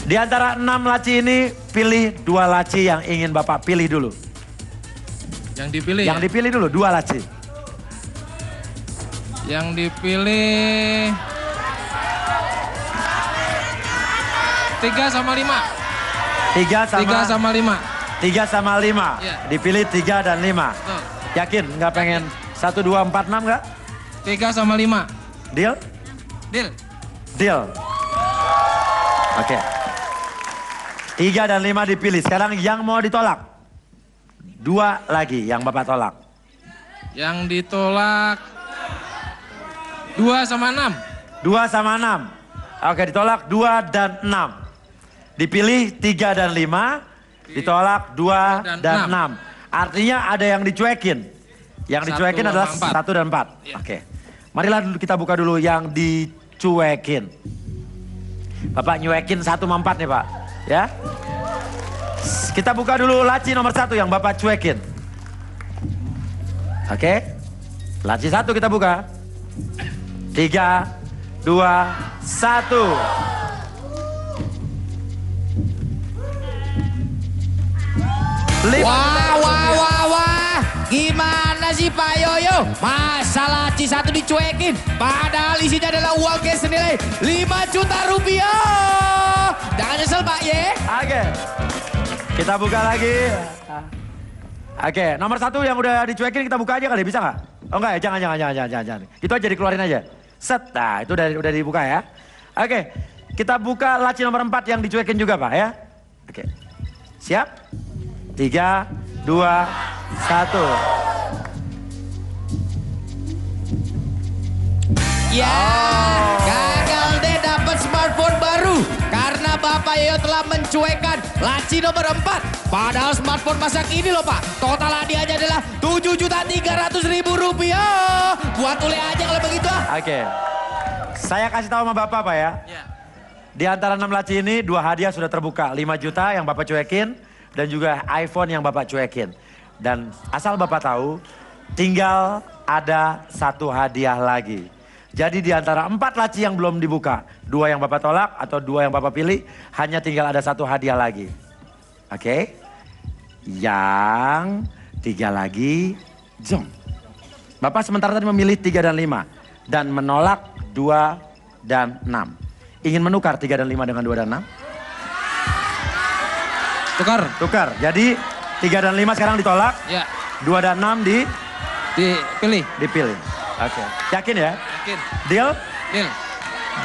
Di antara 6 laci ini, pilih 2 laci yang ingin Bapak pilih dulu. Yang dipilih Yang dipilih dulu, 2 laci. Yang dipilih 3 sama 5. 3 sama 5. 3 sama 5. Iya. Dipilih 3 dan 5. Betul. Yakin nggak pengen 1, 2, 4, 6 nggak? 3 sama 5. Deal? Deal. Deal. Oke. 3 dan 5 dipilih. Sekarang yang mau ditolak? 2 lagi yang Bapak tolak. Yang ditolak 2 sama 6. 2 sama 6. Oke, ditolak 2 dan 6. Dipilih 3 dan 5. Ditolak 2 dan 6. Artinya ada yang dicuekin. Yang dicuekin 1 adalah sama 4. 1 dan 4. Iya. Oke. Marilah dulu kita buka dulu yang dicuekin. Bapak nyuekin 1 sama 4 nih Pak. Ya. Kita buka dulu laci nomor 1 yang Bapak cuekin. Oke. Laci 1 kita buka. 3, 2, 1. Wah. Gimana sih Pak Yoyo? Masa laci 1 dicuekin? Padahal isinya adalah uang cash senilai 5 juta rupiah. Jangan nyesel Pak ye. Oke. Kita buka lagi. Oke, nomor 1 yang udah dicuekin kita buka aja kali, bisa nggak? Oh enggak ya, jangan. Itu aja dikeluarin aja. Set, nah itu udah dibuka ya. Oke, kita buka laci nomor 4 yang dicuekin juga Pak ya. Oke, siap? 3, 2, 1. Ya, gagal deh dapat smartphone baru karena Bapak Yoyo telah mencuekan laci nomor 4. Padahal smartphone masa kini loh Pak, total hadiahnya adalah 7.300.000 rupiah. Buat ule aja kalau begitu. Oke, saya kasih tahu sama Bapak Pak ya. Ya. Di antara 6 laci ini 2 hadiah sudah terbuka. 5 juta yang Bapak cuekin dan juga iPhone yang Bapak cuekin. Dan asal Bapak tahu, tinggal ada 1 hadiah lagi. Jadi di antara 4 laci yang belum dibuka, 2 yang Bapak tolak atau 2 yang Bapak pilih, hanya tinggal ada 1 hadiah lagi. Oke? Yang 3 lagi, jom. Bapak sementara tadi memilih 3 dan 5 dan menolak 2 dan 6. Ingin menukar 3 dan 5 dengan 2 dan 6? Tukar. Jadi 3 dan 5 sekarang ditolak. Ya. 2 dan 6 Dipilih. dipilih. Oke. Yakin ya? Yakin. Deal? Deal.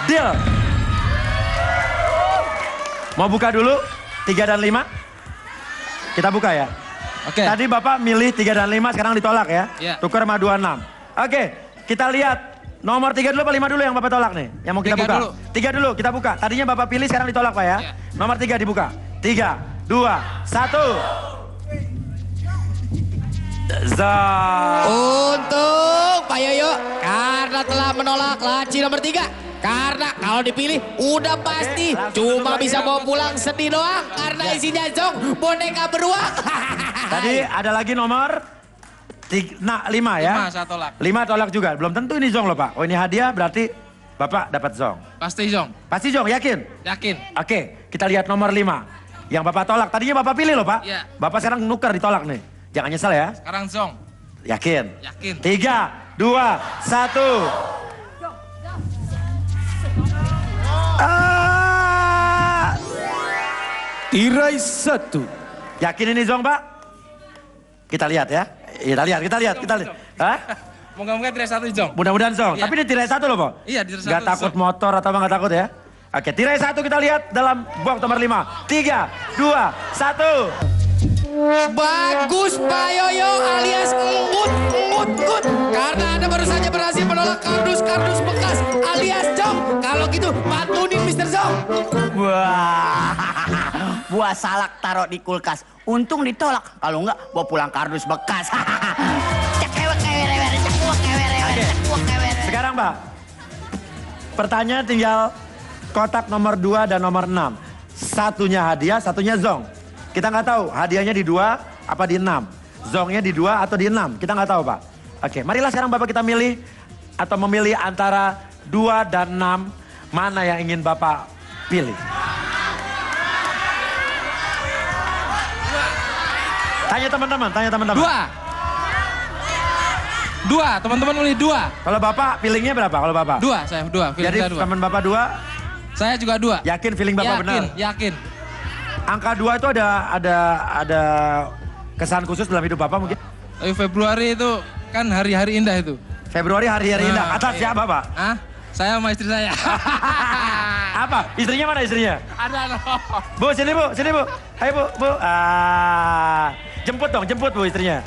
Deal. Mau buka dulu 3 dan 5? Kita buka ya. Oke. Tadi Bapak milih 3 dan 5 sekarang ditolak ya. Iya. Tukar sama 2, 6. Oke, kita lihat Nomor 3 dulu apa 5 dulu yang Bapak tolak nih? Yang mau kita 3 buka? dulu. 3 dulu, kita buka. Tadinya Bapak pilih, sekarang ditolak Pak ya. Iya. Nomor 3 dibuka. 3, 2, 1. Zong. Untuk Pak Yoyo karena telah menolak laci nomor 3. Karena kalau dipilih udah pasti cuma bisa bawa pulang sedih doang. Karena isinya zong boneka beruang. Tadi ada lagi nomor 5 ya? 5 saya tolak. 5 tolak juga. Belum tentu ini zong loh Pak. Oh ini hadiah berarti Bapak dapat zong. Pasti zong. Pasti zong, yakin? Yakin. Oke, kita lihat nomor 5. Yang Bapak tolak. Tadinya Bapak pilih loh Pak. Iya. Bapak sekarang nuker ditolak nih. Jangan nyesel ya. Sekarang zong. Yakin? Yakin. 3, 2, 1. Tirai 1. Yakin ini zong Pak? Kita lihat ya. Kita lihat. Hah? Moga-moga tirai 1 zong. Mudah-mudahan zong. Iya. Tapi ini tirai 1 loh Pak. Iya, tirai 1 Gak takut zong. motor atau nggak takut ya? Oke, tirai 1 kita lihat dalam box nomor 5. 3, 2, 1. Bagus Pak Yoyo alias ngut. Karena Anda baru saja berhasil menolak kardus-kardus bekas alias zong. Kalau gitu pantunin Mr. Zong. Wah, buah salak taruh di kulkas. Untung ditolak. Kalau enggak, bawa pulang kardus bekas. Sekarang Pak, pertanyaan tinggal kotak nomor 2 dan nomor 6. Satunya hadiah, satunya zong. Kita nggak tahu hadiahnya di 2 apa di 6. Zongnya di 2 atau di 6. Kita nggak tahu Pak. Oke, marilah sekarang Bapak kita milih atau memilih antara 2 dan 6. Mana yang ingin Bapak pilih? Tanya teman-teman. 2, teman-teman milih 2. Kalau Bapak pilihnya berapa kalau Bapak? 2, saya 2. Jadi teman Bapak 2, Saya juga 2. yakin feeling Bapak benar? Yakin. Angka 2 itu ada kesan khusus dalam hidup Bapak mungkin? Tapi Februari itu kan hari-hari indah itu. Februari hari-hari indah. Atas iya. siapa Pak? Hah? Saya sama istri saya. Apa? Istrinya mana istrinya? Ada. Bu, sini Bu. Ayo Bu. Jemput Bu istrinya.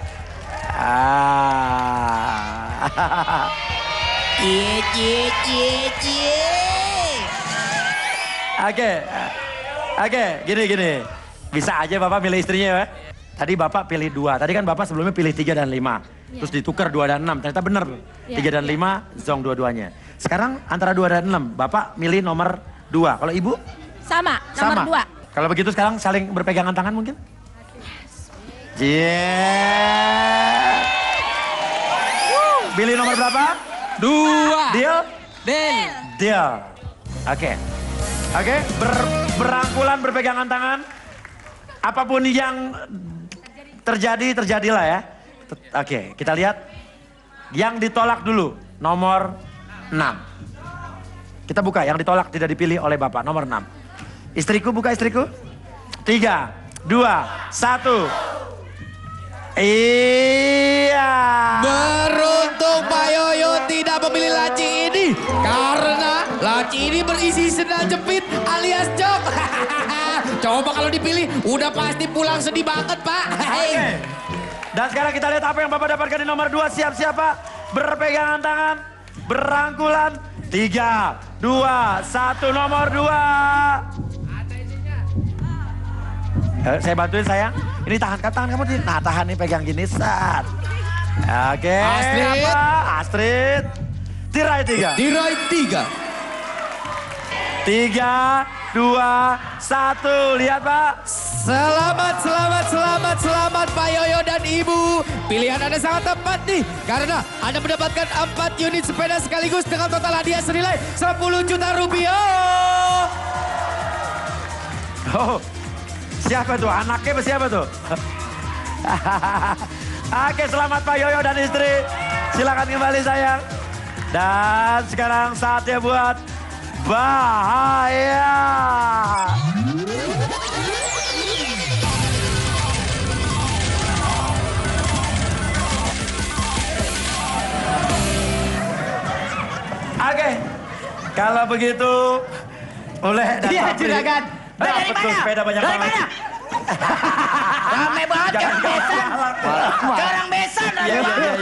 Oke, gini. Bisa aja Bapak milih istrinya ya. Tadi Bapak pilih 2. Tadi kan Bapak sebelumnya pilih 3 dan 5. Terus ditukar 2 dan 6. Ternyata benar. 3 dan 5 zong dua-duanya. Sekarang antara 2 dan 6. Bapak milih nomor 2. Kalau Ibu? Sama, nomor 2. Kalau begitu sekarang saling berpegangan tangan mungkin? Pilih nomor berapa? 2. Deal? Deal. Deal. Oke. Berangkulan berpegangan tangan. Apapun yang terjadilah ya. Oke, kita lihat. Yang ditolak dulu, nomor 6. Kita buka, yang ditolak tidak dipilih oleh Bapak, nomor 6. Istriku, buka istriku. 3, 2, 1. Iya. Beruntung Pak Yoyo tidak memilih laci ini. Karena laci ini berisi sendal jepit alias jok. Coba kalau dipilih udah pasti pulang sedih banget Pak. Oke. Dan sekarang kita lihat apa yang Bapak dapatkan di nomor 2. Siap-siap Pak. Berpegangan tangan. Berangkulan. 3, 2, 1. Nomor 2. Saya bantuin sayang. Ini tahan kamu. Nah tahan nih pegang gini. Sat. Oke. Astrid. Apa? Astrid. Tirai 3. Tirai 3. 3, 2, 1. Lihat Pak. Selamat Pak Yoyo dan Ibu. Pilihan Anda sangat tepat nih. Karena Anda mendapatkan 4 unit sepeda sekaligus dengan total hadiah senilai 10 juta rupiah. Oh, siapa tuh? Anaknya apa siapa tuh? Oke, selamat Pak Yoyo dan istri. Silakan kembali sayang. Dan sekarang saatnya buat bahaya. Oke, kalau begitu boleh datang. Iya, juragan. Dapat tuh sepeda banyak Dari banget. mana? Rame banget, Jangan orang besan. galak. Orang besan, rame Iya. banget.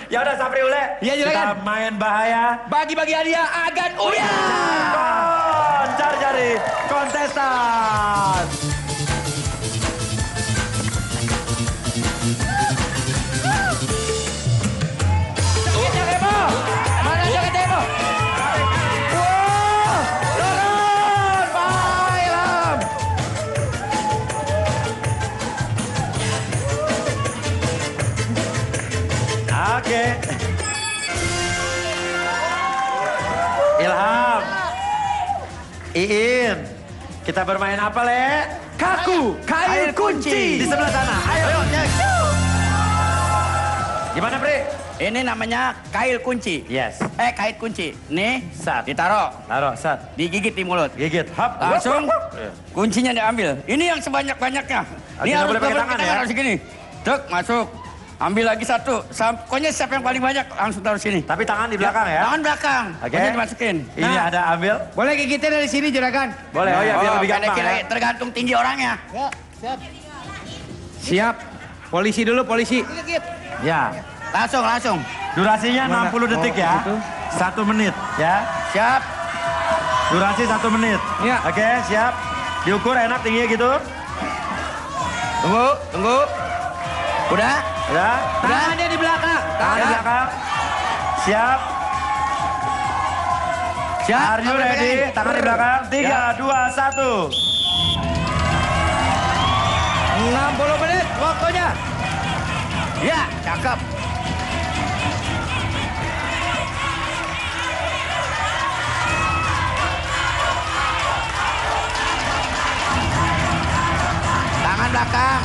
Ya udah Sapri Ule. Iya, Kita silakan. main bahaya. Bagi-bagi hadiah Agan Uya. Cari kontestan. Jogetnya Ebo. Mana jogetnya Ebo? Wow, turun. Bye, Ilham. Oke. Ilham. Iin. Kita bermain apa, Le? Kaku, kail kunci. Di sebelah sana. Ayo. Gimana, Pri? Ini namanya kail kunci. Yes. Kait kunci. Nih, Sat. ditaruh, Taruh, set. digigit di mulut. Gigit. Hop. Langsung Iya. kuncinya diambil. Ini yang sebanyak-banyaknya. Ini Nggak harus boleh pakai double tangan, tangan, ya? harus segini. Dek, masuk. Ambil lagi satu. Pokoknya siapa yang paling banyak langsung taruh sini. Tapi tangan di belakang ya. Tangan belakang. Oke. Pokoknya dimasukin. Ini ada ambil. Boleh gigitnya dari sini, Juragan? Boleh. Oh ya, biar lebih pendek gampang kiri, ya. tergantung tinggi orangnya. Siap. Polisi dulu, polisi. Ya. Langsung. Durasinya 60 detik ya. 1 menit ya. Siap. Durasi 1 menit. Ya. Oke, siap. Diukur enak tingginya gitu. Tunggu. Udah? Udah. Tangannya di belakang. Tangan di belakang. Siap. Siap. Are you ready? Tangan di belakang. 3, 2, 1. 60 menit waktunya. Ya, cakep. Tangan belakang.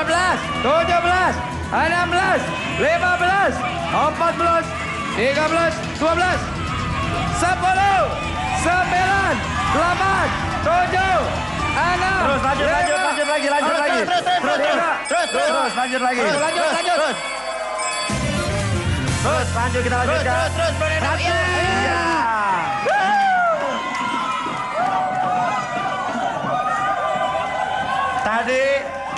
Belas, 17, 16, 15, 14, 13, 12, 10, 9, 8, 7, 6. Terus lanjut lagi. Terus lanjut lagi. Lanjut. Terus lanjut kita lanjutkan. Terus, Bro Neno. Iya. Tadi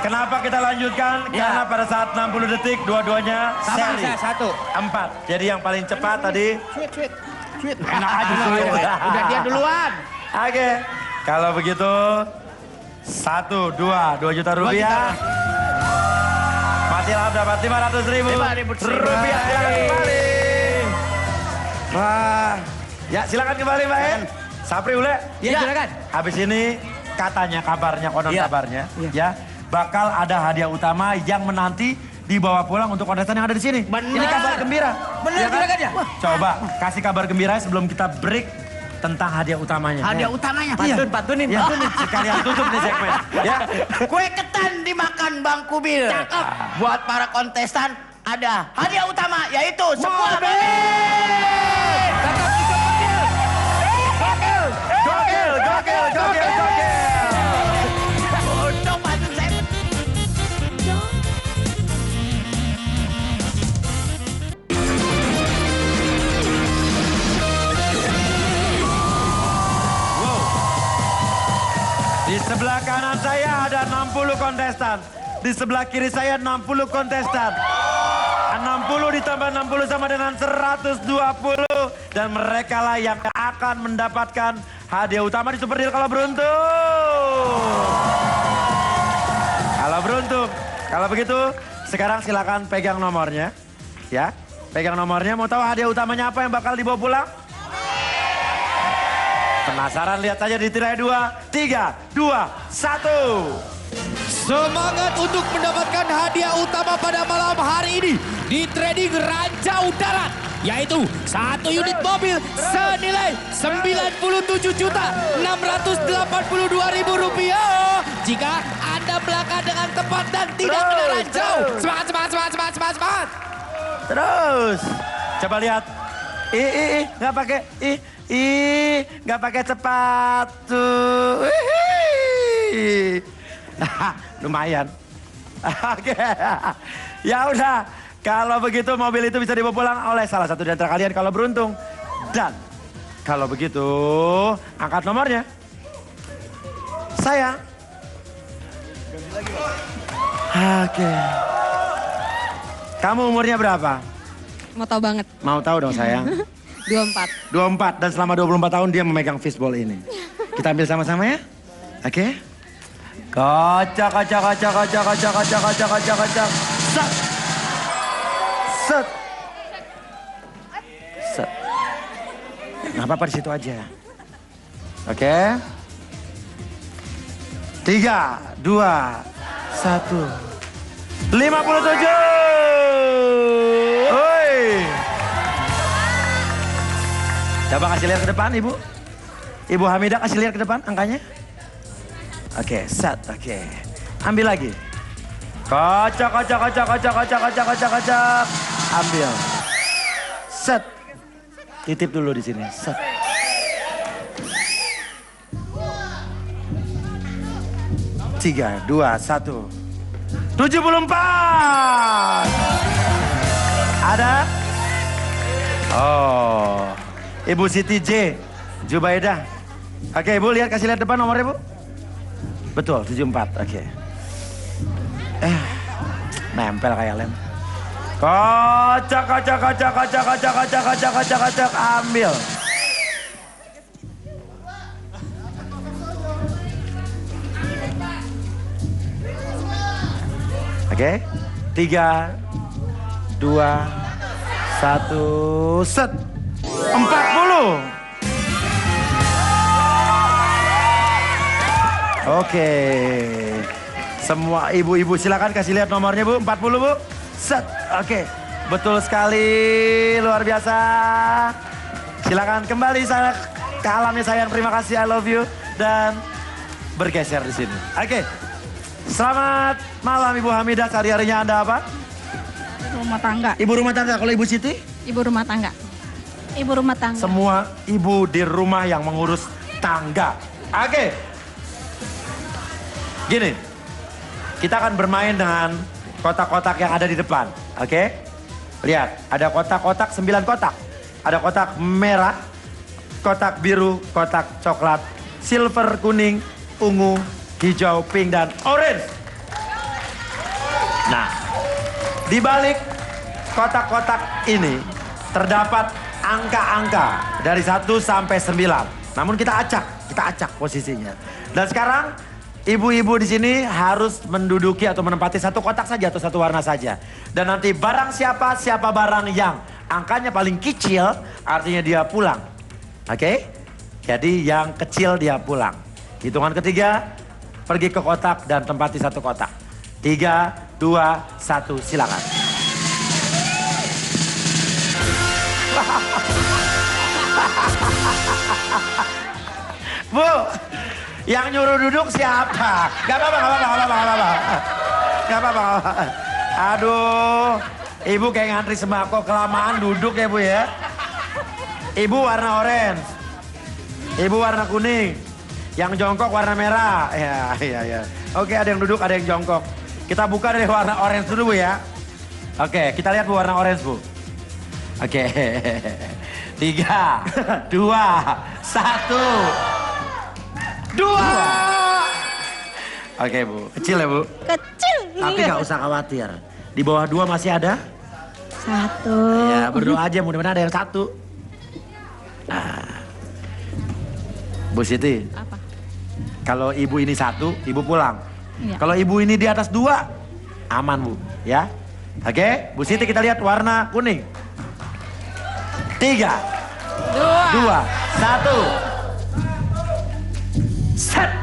kenapa kita lanjutkan? Ya. Karena pada saat 60 detik dua-duanya Sama seri. saya, 1. 4. Jadi yang paling cepat tadi. Enak aja Udah dia duluan. Oke. Kalau begitu 2 juta rupiah. Mas Ilham dapat 500.000 rupiah. Silakan kembali. Wah. Ya silakan kembali Mbak En. Sapri Ule. Iya, silakan. Habis ini katanya kabarnya, konon Iya. kabarnya. Ya. Bakal ada hadiah utama yang menanti dibawa pulang untuk kontestan yang ada di sini. Ini kabar gembira. Benar, Ya kan? juragan ya? Coba kasih kabar gembira sebelum kita break tentang hadiah utamanya. Hadiah utamanya. Pantunin. Ya, sekalian tutup nih segmen. Ya. Kue ketan dimakan Bang Kubil. Cakep. Buat para kontestan ada hadiah utama yaitu sebuah mobil. Gokil. Untuk bantu saya. Di sebelah kanan saya ada 60 kontestan. Di sebelah kiri saya 60 kontestan. 60 ditambah 60 sama dengan 120. Dan mereka lah yang akan mendapatkan hadiah utama di Super Deal kalau beruntung. Kalau beruntung. Kalau begitu sekarang silakan pegang nomornya. Ya, pegang nomornya. Mau tahu hadiah utamanya apa yang bakal dibawa pulang? Penasaran? Lihat saja di tirai 2, 3, 2, 1. Semangat untuk mendapatkan hadiah utama pada malam hari ini di trading Rancau Darat. Yaitu 1 unit mobil senilai Rp97.682.000 rupiah. Jika Anda melangkah dengan tepat dan tidak kena rancau. Semangat. Terus. Coba lihat. nggak pakai nggak pakai sepatu. Lumayan. Oke. Ya udah, kalau begitu mobil itu bisa dibawa pulang oleh salah satu di antara kalian kalau beruntung. Dan kalau begitu, angkat nomornya. Sayang. Oke. Kamu umurnya berapa? Mau tahu banget. Mau tahu dong sayang. 24. 24 dan selama 24 tahun dia memegang fishball ini. Kita ambil sama-sama ya. Oke. Kocak. Set. Set. Set. Nggak apa-apa di situ aja. Oke. 3, 2, 1. 57. Oi. Coba kasih lihat ke depan Ibu. Ibu Hamidah kasih lihat ke depan angkanya. Oke, set. Oke. Ambil lagi. Kocak. Ambil. Set. Titip dulu di sini. Set. Tiga, 2, 1. 74. Ada? Oh. Ibu Siti J. Jubaidah. Oke, Ibu lihat, kasih lihat depan nomornya, Bu. Betul, 74. Oke. Nempel kayak lem. Kocak. Ambil. Oke. 3, 2, 1, set. 40. Oke. Semua ibu-ibu silakan kasih lihat nomornya Bu. 40 Bu. Set. Oke. Betul sekali. Luar biasa. Silakan kembali saya ke alamnya sayang. Terima kasih. I love you. Dan bergeser di sini. Oke. Selamat malam Ibu Hamidah. Sehari-harinya Anda apa? Rumah tangga. Ibu rumah tangga. Kalau Ibu Siti? Ibu rumah tangga. Ibu rumah tangga. Semua ibu di rumah yang mengurus tangga. Oke. Gini. Kita akan bermain dengan kotak-kotak yang ada di depan. Oke. Lihat. Ada kotak-kotak 9 kotak. Ada kotak merah. Kotak biru. Kotak coklat. Silver, kuning, ungu, hijau, pink, dan orange. Nah, di balik kotak-kotak ini terdapat angka-angka dari 1 sampai 9. Namun kita acak posisinya. Dan sekarang ibu-ibu di sini harus menduduki atau menempati satu kotak saja atau satu warna saja. Dan nanti barang siapa barang yang angkanya paling kecil artinya dia pulang. Oke? Jadi yang kecil dia pulang. Hitungan ketiga. Pergi ke kotak dan tempati satu kotak. 3, 2, 1, silakan. Bu, yang nyuruh duduk siapa? Gak apa-apa. Aduh, Ibu kayak ngantri sembako kelamaan duduk ya Bu ya. Ibu warna orange, Ibu warna kuning. Yang jongkok warna merah. Ya. Oke, ada yang duduk, ada yang jongkok. Kita buka dari warna orange dulu Bu ya. Oke, kita lihat Bu warna orange Bu. Oke. 3, 2, 1. 2. Oke Bu, kecil ya Bu? Kecil. Tapi gak usah khawatir. Di bawah 2 masih ada? 1. Ya, berdoa aja mudah-mudahan ada yang 1. Bu Siti. Apa? Kalau ibu ini 1, ibu pulang. Iya. Kalau ibu ini di atas 2, aman Bu, ya. Oke, Bu Siti kita lihat warna kuning. 3, 2, 1. Set.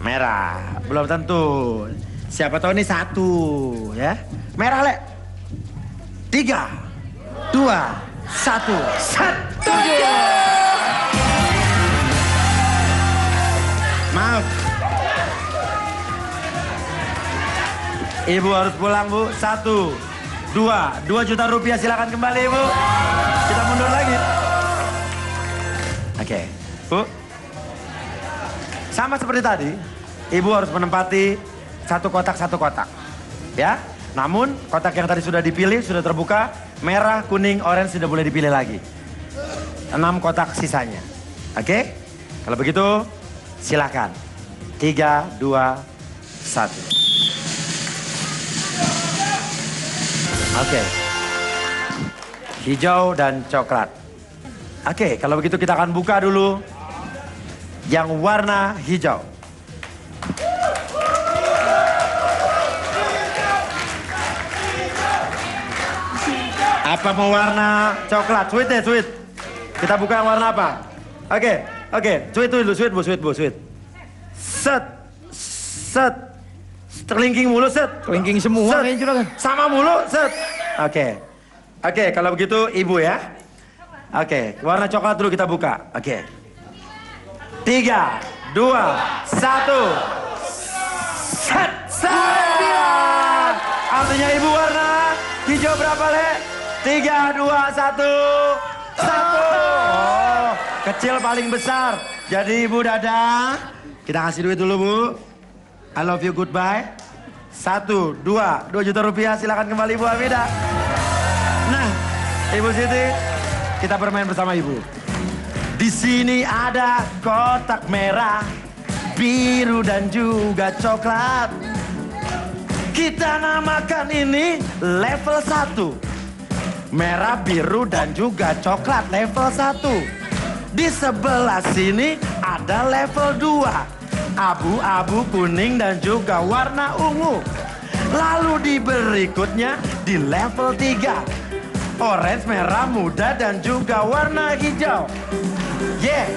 Merah, belum tentu. Siapa tahu ini 1, ya. Merah, Le. 3, 2, 1, set. Maaf. Ibu harus pulang, Bu. 1, 2 juta rupiah, silakan kembali, Ibu. Kita mundur lagi. Oke, Bu. Sama seperti tadi, Ibu harus menempati satu kotak. Ya, namun kotak yang tadi sudah dipilih, sudah terbuka, merah, kuning, orange tidak boleh dipilih lagi. 6 kotak sisanya. Oke? Kalau begitu, silakan. 3, 2, 1. Oke. Hijau dan coklat. Oke, kalau begitu kita akan buka dulu yang warna hijau. Apa mau warna coklat? Sweet deh, sweet. Kita buka yang warna apa? Oke. Sweet dulu, sweet, Bu. Set. Kelingking mulu, set. Kelingking semua kayaknya juragan. Sama mulu, set. Oke, kalau begitu Ibu ya. Oke, warna coklat dulu kita buka. Oke. 3, 2, 1. Set. Artinya Ibu warna hijau berapa, Le? 3, 2, 1. Oh, kecil paling besar. Jadi Ibu dadah. Kita kasih duit dulu, Bu. I love you, goodbye. 1, 2 juta rupiah. Silakan kembali, Bu Hamidah. Nah, Ibu Siti, kita bermain bersama Ibu. Di sini ada kotak merah, biru dan juga coklat. Kita namakan ini level 1. Merah, biru dan juga coklat level 1. Di sebelah sini ada level 2. Abu-abu, kuning dan juga warna ungu. Lalu di berikutnya di level 3. Orange, merah, muda dan juga warna hijau. Yeah.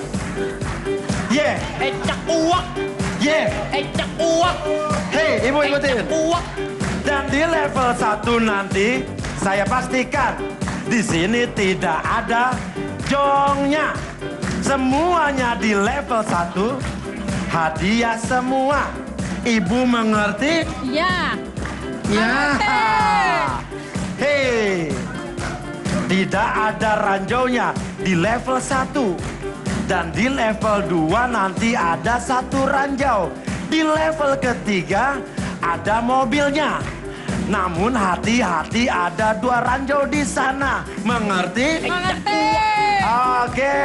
Ecak uak. Yeah. Ecak uak. Hey, Ibu ikutin. Ecak uak. Dan di level 1 nanti saya pastikan di sini tidak ada jongnya. Semuanya di level 1 hadiah semua. Ibu mengerti? Ya. Ya. Hei. Tidak ada ranjaunya di level 1. Dan di level 2 nanti ada 1 ranjau. Di level ketiga ada mobilnya. Namun hati-hati ada 2 ranjau di sana. Mengerti? Mengerti. Oke.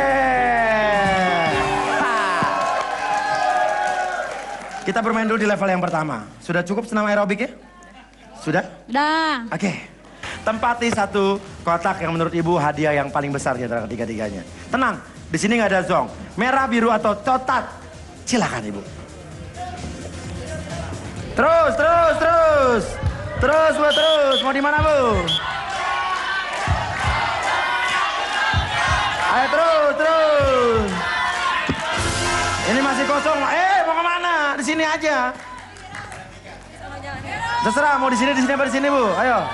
Kita bermain dulu di level yang pertama. Sudah cukup senam aerobik ya? Sudah? Dah. Oke. Tempati 1 kotak yang menurut Ibu hadiah yang paling besar di antara ketiga-tiganya. Tenang, di sini nggak ada zong. Merah, biru atau coklat. Silakan Ibu. Terus. Terus, Bu, terus. Mau di mana, Bu? Ayo terus. Ini masih kosong. Mau kemana? Di sini aja. Terserah, mau di sini apa di sini, Bu? Ayo.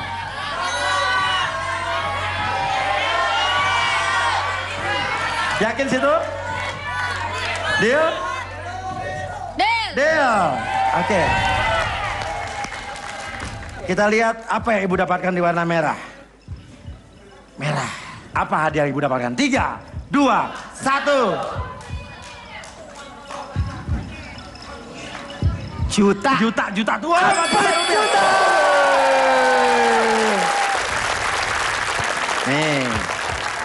Yakin situ? Deal? Deal. Oke. Kita lihat apa yang Ibu dapatkan di warna merah. Merah. Apa hadiah yang Ibu dapatkan? 3, 2, 1. Juta. Tua, 4 juta. Nih.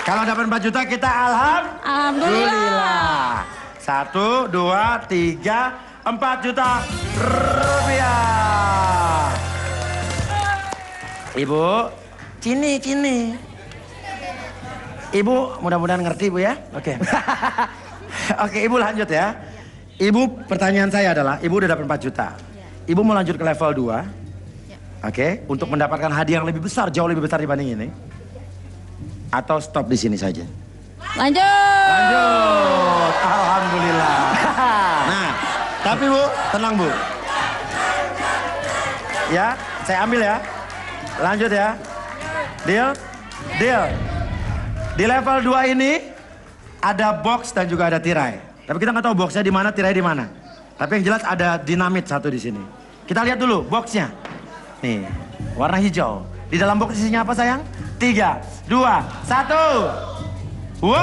Kalau dapat 4 juta kita alhamdulillah. 1, 2, 3, 4 juta rupiah. Ibu, Cini. Ibu mudah-mudahan ngerti, Bu ya. Oke. Oke, Ibu lanjut ya. Ibu, pertanyaan saya adalah, Ibu udah dapat 4 juta. Ibu mau lanjut ke level 2. Oke, untuk mendapatkan hadiah yang lebih besar, jauh lebih besar dibanding ini. Atau stop di sini saja? Lanjut. Alhamdulillah. Nah, tapi Bu, tenang Bu. Ya, saya ambil ya. Lanjut ya. Deal? Di level 2 ini ada box dan juga ada tirai. Tapi kita nggak tahu boxnya di mana, tirai di mana. Tapi yang jelas ada dinamit 1 di sini. Kita lihat dulu boxnya. Nih, warna hijau. Di dalam box isinya apa sayang? 3, 2, 1. Wow!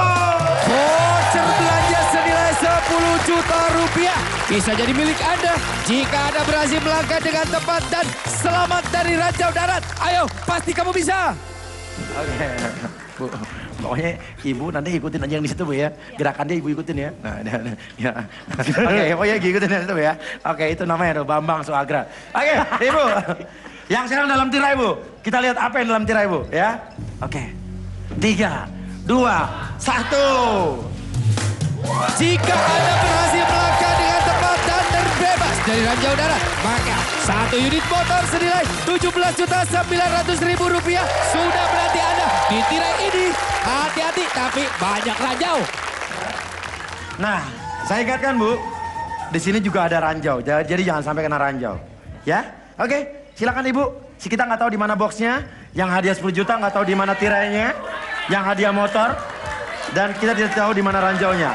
Voucher belanja senilai 10 juta rupiah bisa jadi milik Anda jika Anda berhasil melangkah dengan tepat dan selamat dari ranjau darat. Ayo, pasti kamu bisa. Oke, Bu. Pokoknya ibu nanti ikutin aja yang di situ Bu ya. Gerakan dia ibu ikutin ya. Nah, ya. Oke, pokoknya ikutin yang itu ya. Oke, itu namanya Bambang Suagra. Oke, ibu. Yang sekarang dalam tirai Bu. Kita lihat apa yang dalam tirai Bu ya. Oke. 3, 2, 1. Jika Anda berhasil melangkah dengan tepat dan terbebas dari ranjau darat, maka 1 unit motor senilai Rp17.900.000 sudah menanti Anda di tirai ini. Hati-hati, tapi banyak ranjau. Nah, saya ingatkan Bu, di sini juga ada ranjau. Jadi jangan sampai kena ranjau. Ya? Oke, silakan Ibu. Si kita nggak tahu di mana boxnya, yang hadiah 10 juta nggak tahu di mana tirainya, yang hadiah motor, dan kita tidak tahu di mana ranjaunya.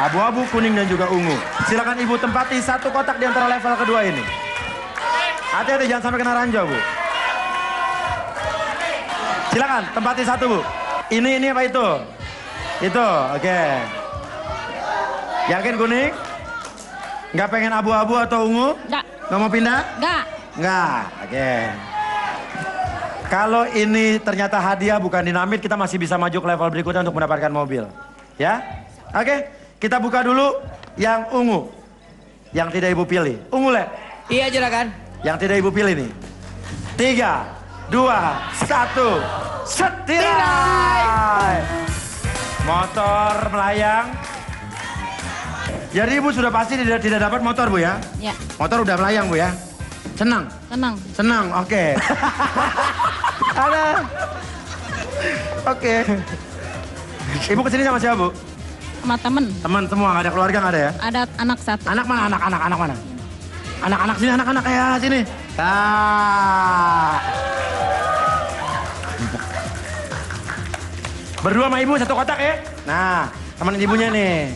Abu-abu, kuning, dan juga ungu. Silakan Ibu tempati satu kotak di antara level kedua ini. Hati-hati jangan sampai kena ranjau Bu. Silakan tempati satu Bu. Ini apa itu? Itu, oke. Yakin kuning? Nggak pengen abu-abu atau ungu? Nggak. Nggak mau pindah? Nggak. Nggak, oke. Kalau ini ternyata hadiah bukan dinamit, kita masih bisa maju ke level berikutnya untuk mendapatkan mobil. Ya? Oke, kita buka dulu yang ungu. Yang tidak Ibu pilih. Ungu, Le. Iya, Juragan. Yang tidak Ibu pilih nih. 3, 2, 1. Setirai! Motor melayang. Jadi Ibu sudah pasti tidak dapat motor Bu ya? Ya. Motor udah melayang Bu ya? Senang? Tenang. Senang, oke. Ada. Oke. Ibu kesini sama siapa Bu? Sama temen. Teman semua, nggak ada keluarga nggak ada ya? Ada anak satu. Anak mana? Anak mana? Anak-anak sini, anak-anak ya sini. Ah. Berdua sama Ibu satu kotak ya? Nah, teman ibunya nih.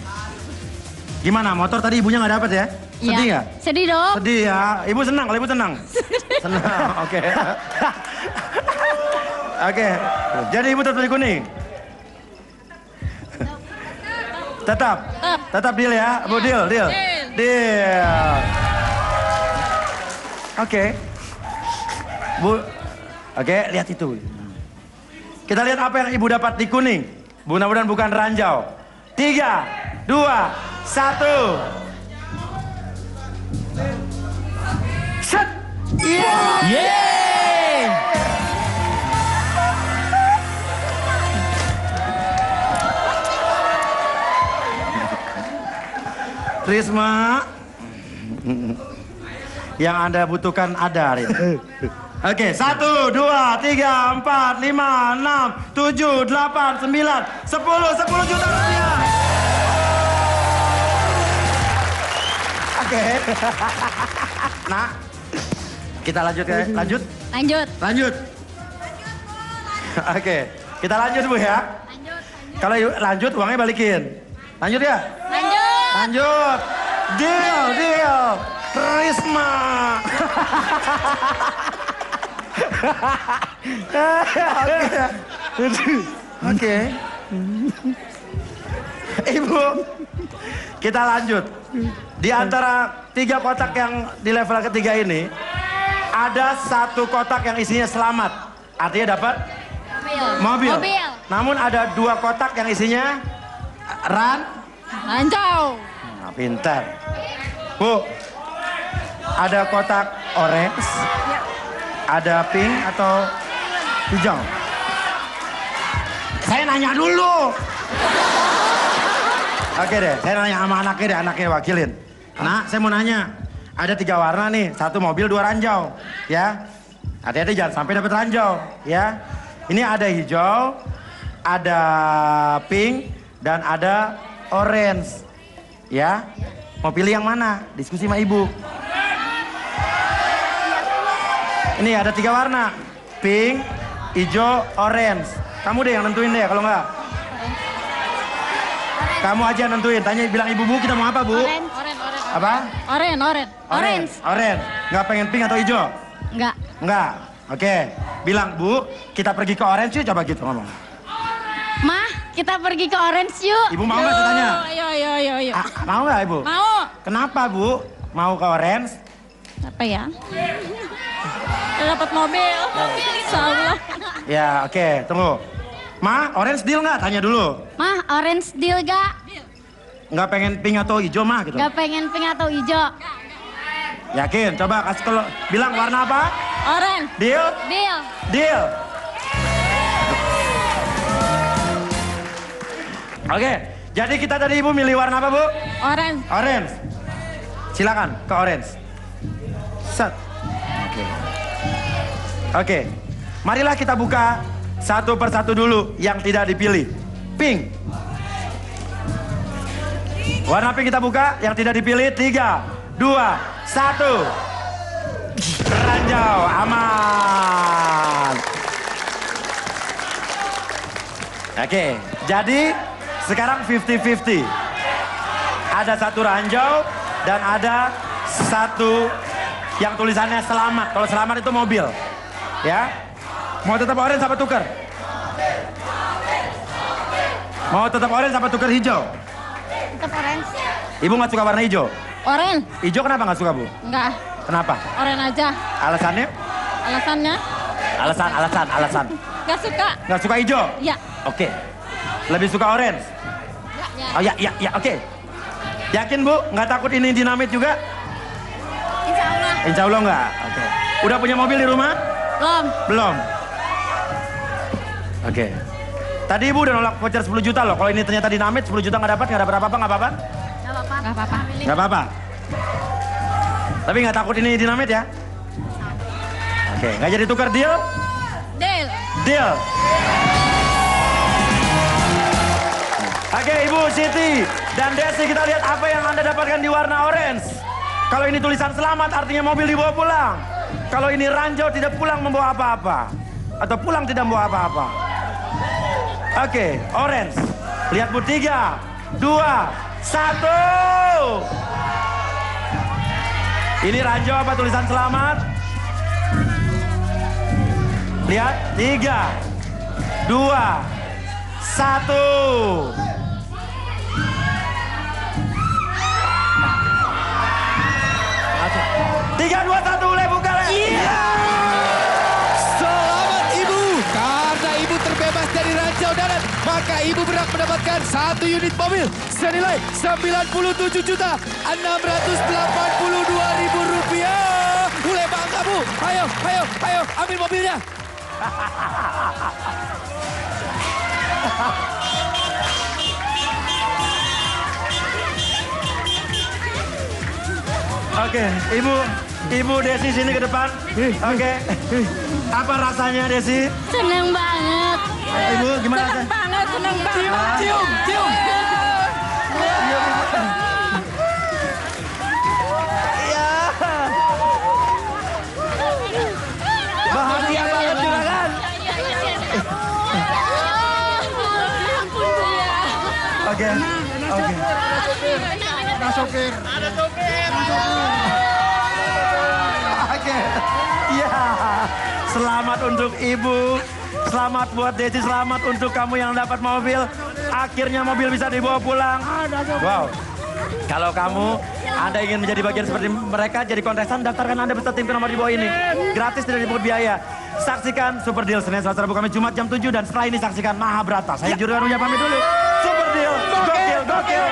Gimana, motor tadi ibunya nggak dapet ya? Sedih nggak? Sedih dong. Sedih ya. Ibu senang, kalau Ibu senang. Senang, oke. Oke, jadi Ibu tetap di kuning. Tetap deal ya, Bu, deal. Oke. Bu, oke, lihat itu. Kita lihat apa yang Ibu dapat di kuning. Mudah-mudahan bukan ranjau. 3, 2, 1. Set. Yeay! Risma. Yang Anda butuhkan ada hari ini. Oke, 1, 2, 3, 4, 5, 6, 7, 8, 9, 10 juta rupiah. Oke. Nah, kita lanjut ya. Lanjut. Oke, kita lanjut Bu ya. Kalau lanjut uangnya balikin. Lanjut ya? Lanjut. Deal. Risma. Oke. Ibu, kita lanjut. Di antara 3 kotak yang di level ketiga ini, ada 1 kotak yang isinya selamat. Artinya dapat mobil. Namun ada 2 kotak yang isinya Ranjau. Nah, pintar. Bu, ada kotak orange, ada pink atau hijau? Saya nanya dulu. Oke deh, saya nanya sama anaknya wakilin. Nah, saya mau nanya. Ada 3 warna nih, 1 mobil 2 ranjau. Ya, hati-hati jangan sampai dapat ranjau. Ya, ini ada hijau, ada pink, dan ada orange. Ya, mau pilih yang mana? Diskusi sama Ibu. Ini ada 3 warna, pink, hijau, orange. Kamu deh yang nentuin deh, kalau enggak. Kamu aja nentuin, bilang Ibu, Bu, kita mau apa Bu? Orange. Apa? Orange. Orange. Nggak pengen pink atau hijau? Enggak. Enggak. Oke. Bilang, Bu, kita pergi ke Orange yuk, coba gitu ngomong. Mah, kita pergi ke Orange yuk. Ibu mau nggak saya tanya? Ayo. Mau nggak Ibu? Mau. Kenapa Bu? Mau ke Orange? Apa ya? Dapat mobil. Insya Allah. Ya, oke. Tunggu. Ma, Orange deal nggak? Tanya dulu. Mah, Orange deal gak? Nggak pengen pink atau hijau mah gitu? Gak pengen pink atau hijau? Yakin? Coba kasih kalau bilang warna apa? Orange. Deal? Deal. Deal. Oke, jadi kita tadi Ibu milih warna apa Bu? Orange. Orange. Silakan ke orange. Set. Oke. Marilah kita buka satu persatu dulu yang tidak dipilih. Pink. Warna pink kita buka, yang tidak dipilih 3, 2, 1. Ranjau, aman. Oke, jadi sekarang 50-50. Ada satu ranjau dan ada satu yang tulisannya selamat. Kalau selamat itu mobil. Ya. Mau tetap orange apa tuker? Mau tetap orange apa tuker hijau? Tetap orange. Ibu nggak suka warna hijau? Orange. Hijau kenapa nggak suka Bu? Enggak. Kenapa? Orange aja. Alasannya? Alasannya? Alasan. Gak suka. Nggak suka hijau? Ya. Oke. Lebih suka orange? Ya. Oh ya, oke. Yakin Bu? Nggak takut ini dinamit juga? Insya Allah. Insya Allah nggak? Oke. Udah punya mobil di rumah? Belum. Belum. Oke. Tadi Ibu udah nolak voucher 10 juta loh. Kalau ini ternyata dinamit 10 juta nggak dapat apa-apa, nggak apa-apa? Gak apa-apa. Nggak apa-apa. Tapi nggak takut ini dinamit ya? Oke, nggak jadi tukar deal? Deal. Deal. Oke, Ibu Siti dan Desi, kita lihat apa yang Anda dapatkan di warna orange. Kalau ini tulisan selamat artinya mobil dibawa pulang. Kalau ini ranjau tidak pulang membawa apa-apa. Atau pulang tidak membawa apa-apa. Oke, orange. Lihat Bu, 3, 2, 1. Ini ranjau apa tulisan selamat? Lihat, 3, 2, 1. 3, 2, 1, mulai buka. Iya. Selamat Ibu. Karena Ibu terbebas dari ranjau darat, maka Ibu berhak mendapatkan 1 unit mobil senilai Rp97.682.000. Mulai bangga Bu. Ayo, ambil mobilnya. Oke, Ibu Desi sini ke depan. Oke. Apa rasanya Desi? Seneng banget. Ibu gimana rasanya? Seneng banget. Cium. Iya. Bahagia banget juga kan? Oke. Ada sopir. Oke. Iya. Selamat untuk Ibu. Selamat buat Desi, selamat untuk kamu yang dapat mobil. Akhirnya mobil bisa dibawa pulang. Wow. Kalau Anda ingin menjadi bagian seperti mereka, jadi kontestan, daftarkan Anda beserta tim nomor di bawah ini. Gratis, tidak dipungut biaya. Saksikan Super Deal Senin, Selasa, Rabu, Kamis, Jumat jam 7. Dan setelah ini saksikan Mahabharata. Saya Juragan Uya pamit dulu. Super Deal, gokil.